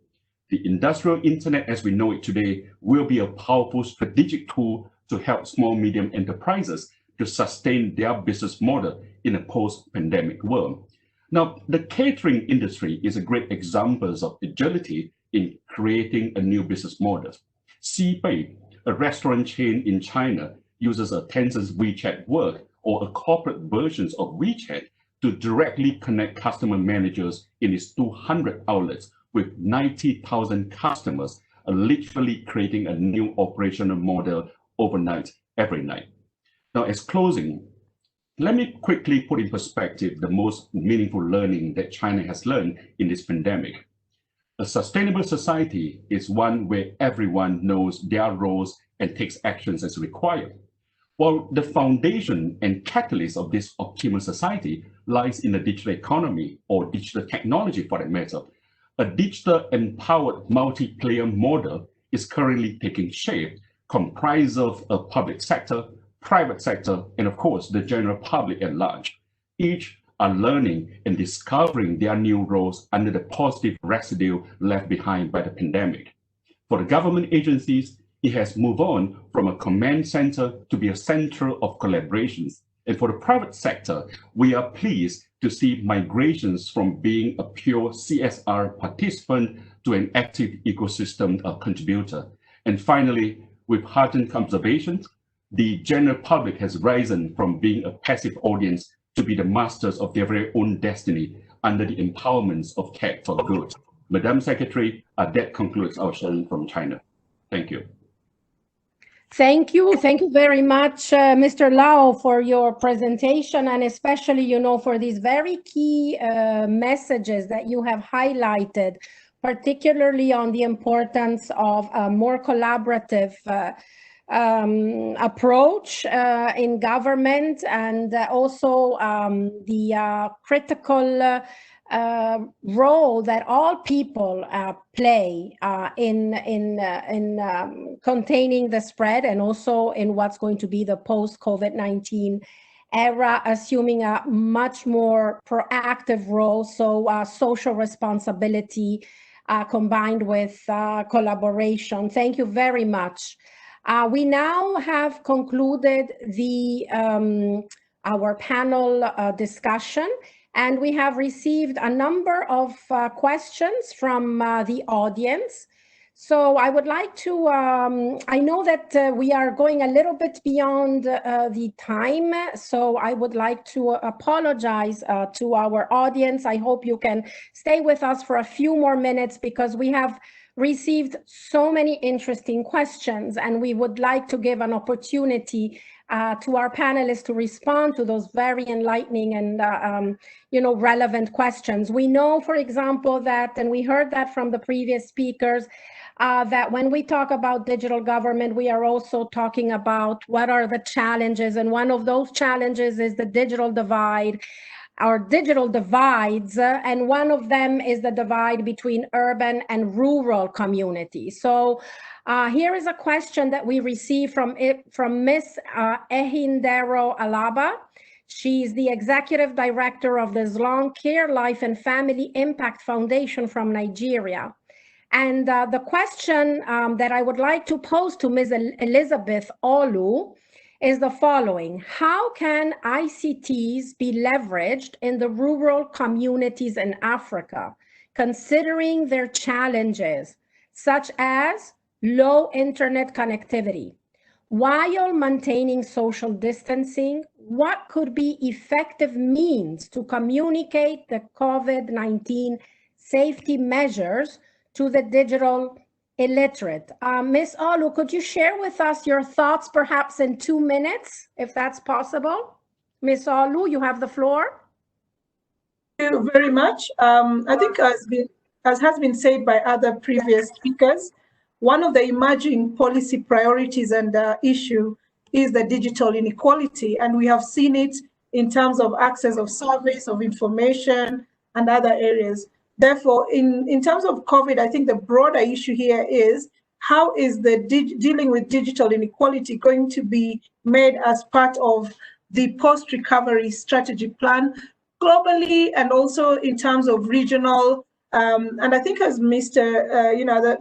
The industrial internet as we know it today will be a powerful strategic tool to help small, medium enterprises to sustain their business model in a post-pandemic world. Now, the catering industry is a great example of agility in creating a new business model. Xibei, a restaurant chain in China, uses a Tencent's WeChat Work or a corporate version of WeChat to directly connect customer managers in its 200 outlets with 90,000 customers, literally creating a new operational model overnight, every night. Now, as closing, let me quickly put in perspective the most meaningful learning that China has learned in this pandemic. A sustainable society is one where everyone knows their roles and takes actions as required. While the foundation and catalyst of this optimal society lies in the digital economy or digital technology for that matter, a digital empowered multi-player model is currently taking shape, comprised of a public sector, private sector, and of course, the general public at large. Each are learning and discovering their new roles under the positive residue left behind by the pandemic. For the government agencies, it has moved on from a command center to be a center of collaborations. And for the private sector, we are pleased to see migrations from being a pure CSR participant to an active ecosystem contributor. And finally, with heightened observations, the general public has risen from being a passive audience to be the masters of their very own destiny under the empowerments of tech for good. Madam Secretary, that concludes our sharing from China. Thank you. Thank you. Thank you very much, Mr. Lau, for your presentation, and especially, for these very key messages that you have highlighted, particularly on the importance of a more collaborative approach in government, and also the critical role that all people play in containing the spread, and also in what's going to be the post-COVID-19 era, assuming a much more proactive role, so social responsibility combined with collaboration. Thank you very much. We now have concluded our panel discussion, and we have received a number of questions from the audience. So I would like to, I know that we are going a little bit beyond the time, so I would like to apologize to our audience. I hope you can stay with us for a few more minutes, because we have received so many interesting questions, and we would like to give an opportunity to our panelists to respond to those very enlightening and relevant questions. We know, for example, that, and we heard that from the previous speakers, that when we talk about digital government, we are also talking about what are the challenges, and one of those challenges is the digital divide, our digital divides, and one of them is the divide between urban and rural communities. So here is a question that we received from Ms. Ehindero Alaba. She's the Executive Director of the Zlong Care Life and Family Impact Foundation from Nigeria. And the question that I would like to pose to Ms. Elizabeth Olu is the following: how can ICTs be leveraged in the rural communities in Africa, considering their challenges, such as low internet connectivity, while maintaining social distancing? What could be effective means to communicate the COVID-19 safety measures to the digital illiterate? Ms. Olu, could you share with us your thoughts, perhaps in 2 minutes, if that's possible? Ms. Olu, you have the floor. Thank you very much. I think as has been said by other previous speakers, one of the emerging policy priorities and issue is the digital inequality, and we have seen it in terms of access of service, of information, and other areas. Therefore, in terms of COVID, I think the broader issue here is how is the dealing with digital inequality going to be made as part of the post-recovery strategy plan globally, and also in terms of regional. And I think as Mr.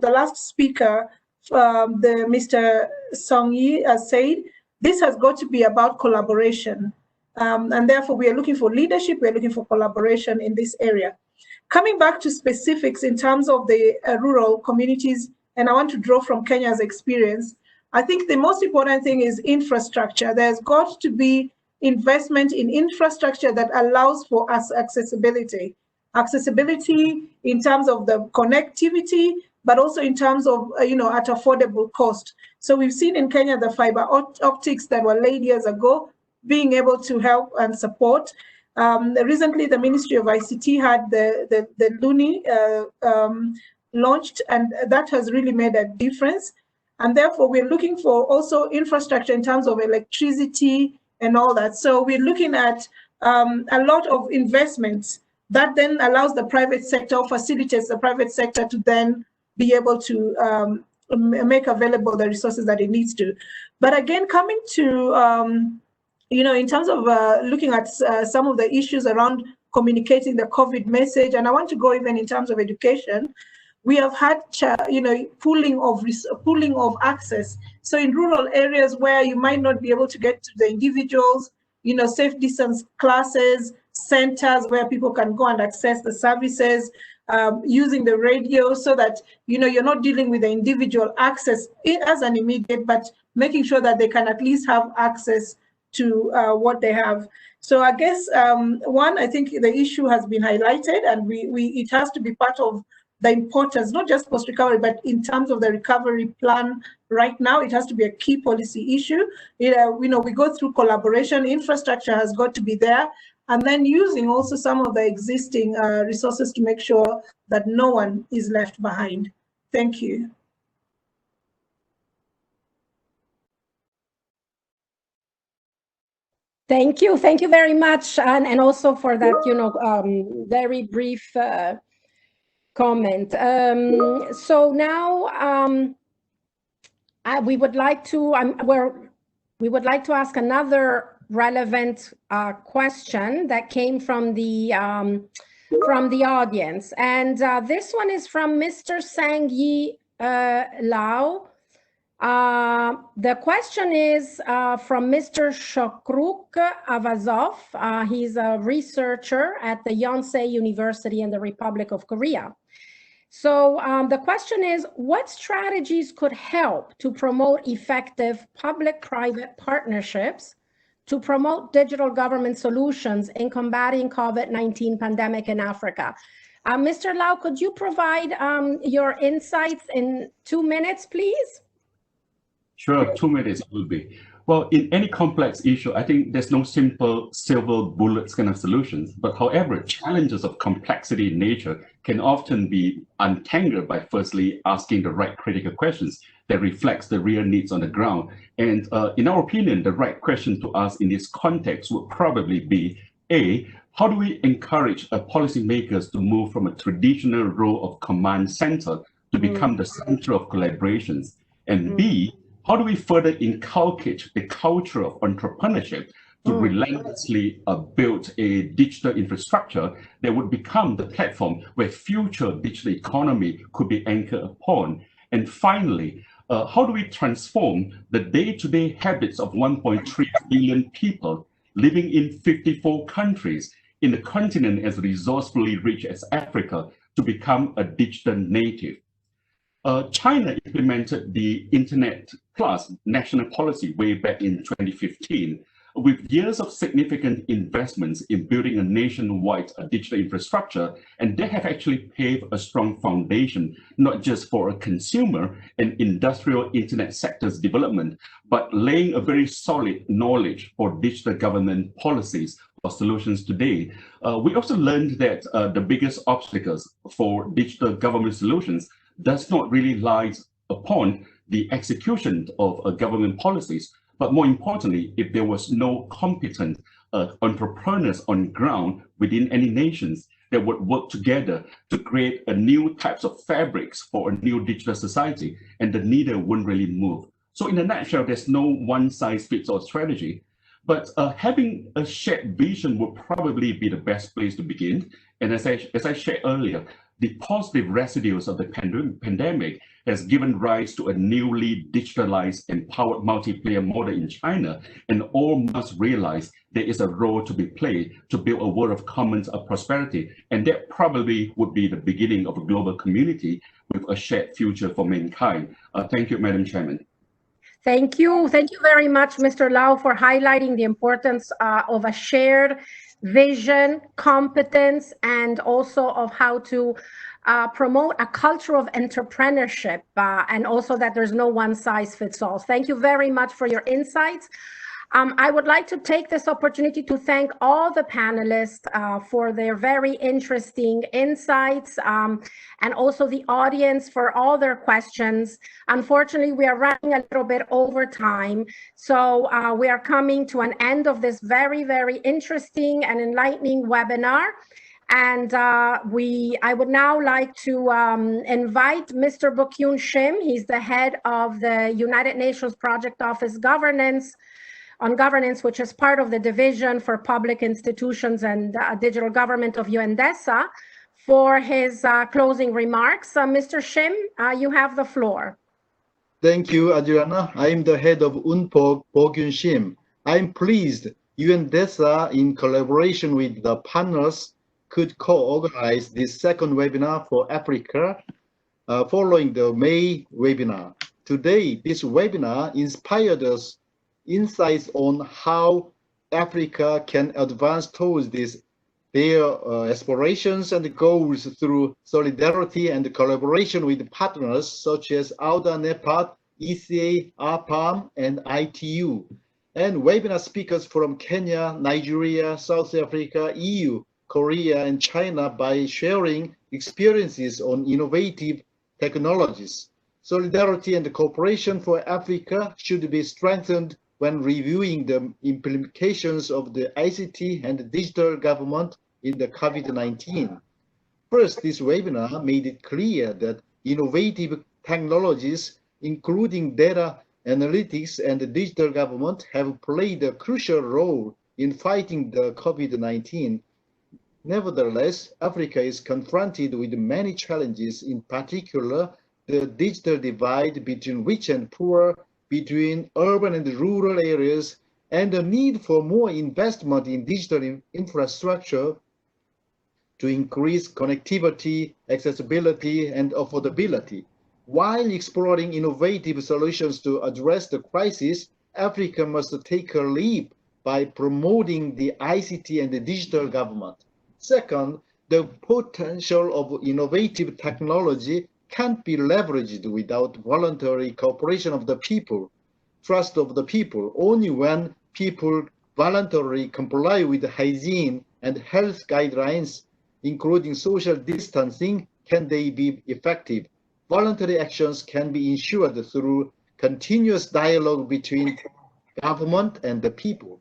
The last speaker, Mr. Song Yi has said, this has got to be about collaboration. And therefore, we are looking for leadership, we are looking for collaboration in this area. Coming back to specifics in terms of the rural communities, and I want to draw from Kenya's experience, I think the most important thing is infrastructure. There's got to be investment in infrastructure that allows for us accessibility. Accessibility in terms of the connectivity, but also in terms of, at affordable cost. So we've seen in Kenya the fiber optics that were laid years ago being able to help and support. Recently, the Ministry of ICT had the Luni launched, and that has really made a difference. And therefore, we're looking for also infrastructure in terms of electricity and all that. So we're looking at a lot of investments that then allows the private sector, facilitates the private sector to then be able to make available the resources that it needs to. But again, coming to in terms of looking at some of the issues around communicating the COVID message, and I want to go even in terms of education, we have had, pooling of access. So in rural areas where you might not be able to get to the individuals, safe distance classes, centers where people can go and access the services, using the radio so that, you're not dealing with the individual access as an immediate, but making sure that they can at least have access to what they have. So I guess, one, I think the issue has been highlighted, and it has to be part of the importance, not just post-recovery, but in terms of the recovery plan right now, it has to be a key policy issue. We go through collaboration, infrastructure has got to be there, and then using also some of the existing resources to make sure that no one is left behind. Thank you. Thank you very much, and also for that, very brief comment. So now we would like to ask another relevant question that came from the audience, and this one is from Mr. Sang-Yi Lau. The question is from Mr. Shokruk Avazov. He's a researcher at the Yonsei University in the Republic of Korea. So the question is, what strategies could help to promote effective public-private partnerships to promote digital government solutions in combating COVID-19 pandemic in Africa? Mr. Lau, could you provide your insights in 2 minutes, please? Sure, 2 minutes will be. Well, in any complex issue, I think there's no simple silver bullets kind of solutions. But however, challenges of complexity in nature can often be untangled by firstly asking the right critical questions that reflects the real needs on the ground. And in our opinion, the right question to ask in this context would probably be, A, how do we encourage policymakers to move from a traditional role of command center to become the center of collaborations? And B, how do we further inculcate the culture of entrepreneurship to relentlessly build a digital infrastructure that would become the platform where future digital economy could be anchored upon? And finally, how do we transform the day-to-day habits of 1.3 billion people living in 54 countries in the continent as resourcefully rich as Africa to become a digital native? China implemented the Internet Plus national policy way back in 2015, with years of significant investments in building a nationwide digital infrastructure, and they have actually paved a strong foundation, not just for a consumer and industrial internet sector's development, but laying a very solid knowledge for digital government policies or solutions today. We also learned that the biggest obstacles for digital government solutions does not really lie upon the execution of government policies, but more importantly, if there was no competent entrepreneurs on ground within any nations that would work together to create a new types of fabrics for a new digital society, and the needle wouldn't really move. So in a nutshell, there's no one-size-fits-all strategy, but having a shared vision would probably be the best place to begin. And as I shared earlier, the positive residues of the pandemic has given rise to a newly digitalized, empowered multiplayer model in China, and all must realize there is a role to be played to build a world of common prosperity, and that probably would be the beginning of a global community with a shared future for mankind. Thank you, Madam Chairman. Thank you very much, Mr. Lau, for highlighting the importance of a shared vision, competence, and also of how to promote a culture of entrepreneurship, and also that there's no one size fits all. Thank you very much for your insights. I would like to take this opportunity to thank all the panelists for their very interesting insights, and also the audience for all their questions. Unfortunately, we are running a little bit over time, so we are coming to an end of this very, very interesting and enlightening webinar. And I would now like to invite Mr. Bokyun Shim. He's the head of the United Nations Project Office on Governance, which is part of the Division for Public Institutions and Digital Government of DESA, for his closing remarks. Mr. Shim, you have the floor. Thank you, Adriana. I am the head of UNPOG, Bokyun Shim. I am pleased DESA, in collaboration with the partners, could co-organize this second webinar for Africa following the May webinar. Today, this webinar inspired us insights on how Africa can advance towards their aspirations and goals through solidarity and collaboration with partners such as AUDA-NEPAD, ECA, AAPAM, and ITU. And webinar speakers from Kenya, Nigeria, South Africa, EU, Korea, and China by sharing experiences on innovative technologies. Solidarity and cooperation for Africa should be strengthened when reviewing the implications of the ICT and digital government in the COVID-19. First, this webinar made it clear that innovative technologies, including data analytics and digital government, have played a crucial role in fighting the COVID-19. Nevertheless, Africa is confronted with many challenges, in particular, the digital divide between rich and poor, between urban and rural areas, and the need for more investment in digital infrastructure to increase connectivity, accessibility, and affordability. While exploring innovative solutions to address the crisis, Africa must take a leap by promoting the ICT and the digital government. Second, the potential of innovative technology can't be leveraged without voluntary cooperation of the people, trust of the people. Only when people voluntarily comply with hygiene and health guidelines, including social distancing, can they be effective. Voluntary actions can be ensured through continuous dialogue between government and the people.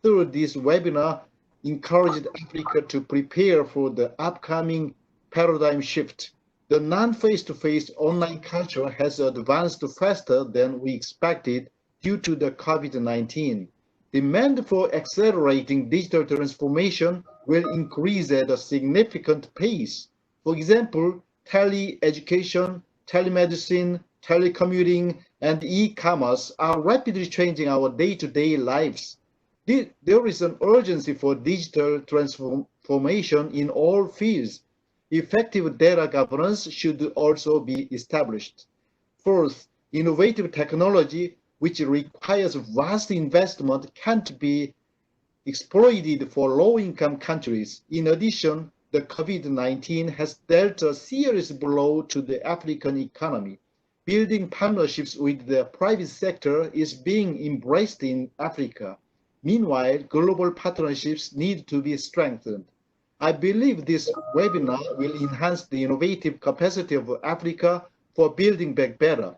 Through this webinar, encouraged Africa to prepare for the upcoming paradigm shift. The non-face-to-face online culture has advanced faster than we expected due to the COVID-19. Demand for accelerating digital transformation will increase at a significant pace. For example, tele-education, telemedicine, telecommuting, and e-commerce are rapidly changing our day-to-day lives. There is an urgency for digital transformation in all fields. Effective data governance should also be established. Fourth, innovative technology, which requires vast investment, can't be exploited for low-income countries. In addition, the COVID-19 has dealt a serious blow to the African economy. Building partnerships with the private sector is being embraced in Africa. Meanwhile, global partnerships need to be strengthened. I believe this webinar will enhance the innovative capacity of Africa for building back better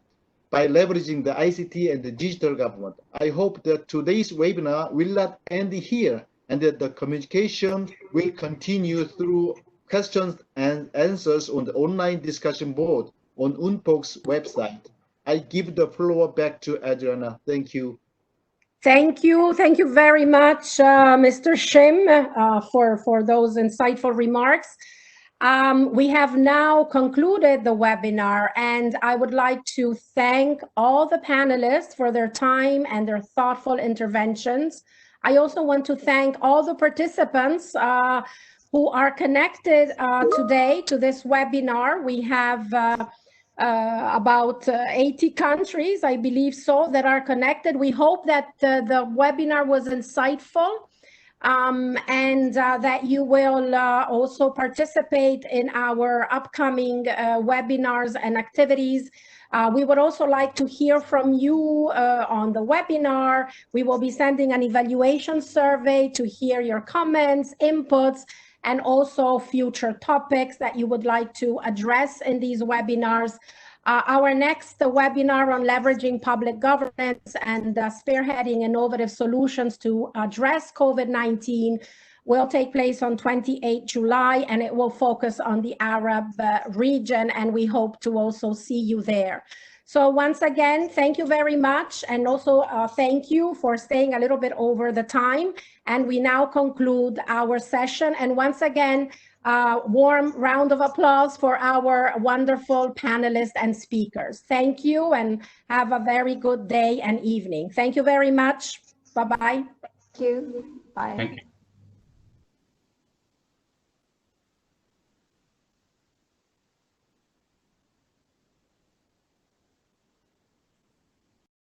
by leveraging the ICT and the digital government. I hope that today's webinar will not end here and that the communication will continue through questions and answers on the online discussion board on UNPOC's website. I give the floor back to Adriana. Thank you. Thank you. Thank you very much, Mr. Shim, for those insightful remarks. We have now concluded the webinar, and I would like to thank all the panelists for their time and their thoughtful interventions. I also want to thank all the participants who are connected today to this webinar. We have about 80 countries, I believe so, that are connected. We hope that the webinar was insightful and that you will also participate in our upcoming webinars and activities. We would also like to hear from you on the webinar. We will be sending an evaluation survey to hear your comments, inputs, and also future topics that you would like to address in these webinars. Our next webinar on leveraging public governance and spearheading innovative solutions to address COVID-19 will take place on 28 July, and it will focus on the Arab region, and we hope to also see you there. So once again, thank you very much, and also thank you for staying a little bit over the time. And we now conclude our session. And once again, warm round of applause for our wonderful panelists and speakers. Thank you, and have a very good day and evening. Thank you very much. Bye-bye. Thank you. Bye. Thank you.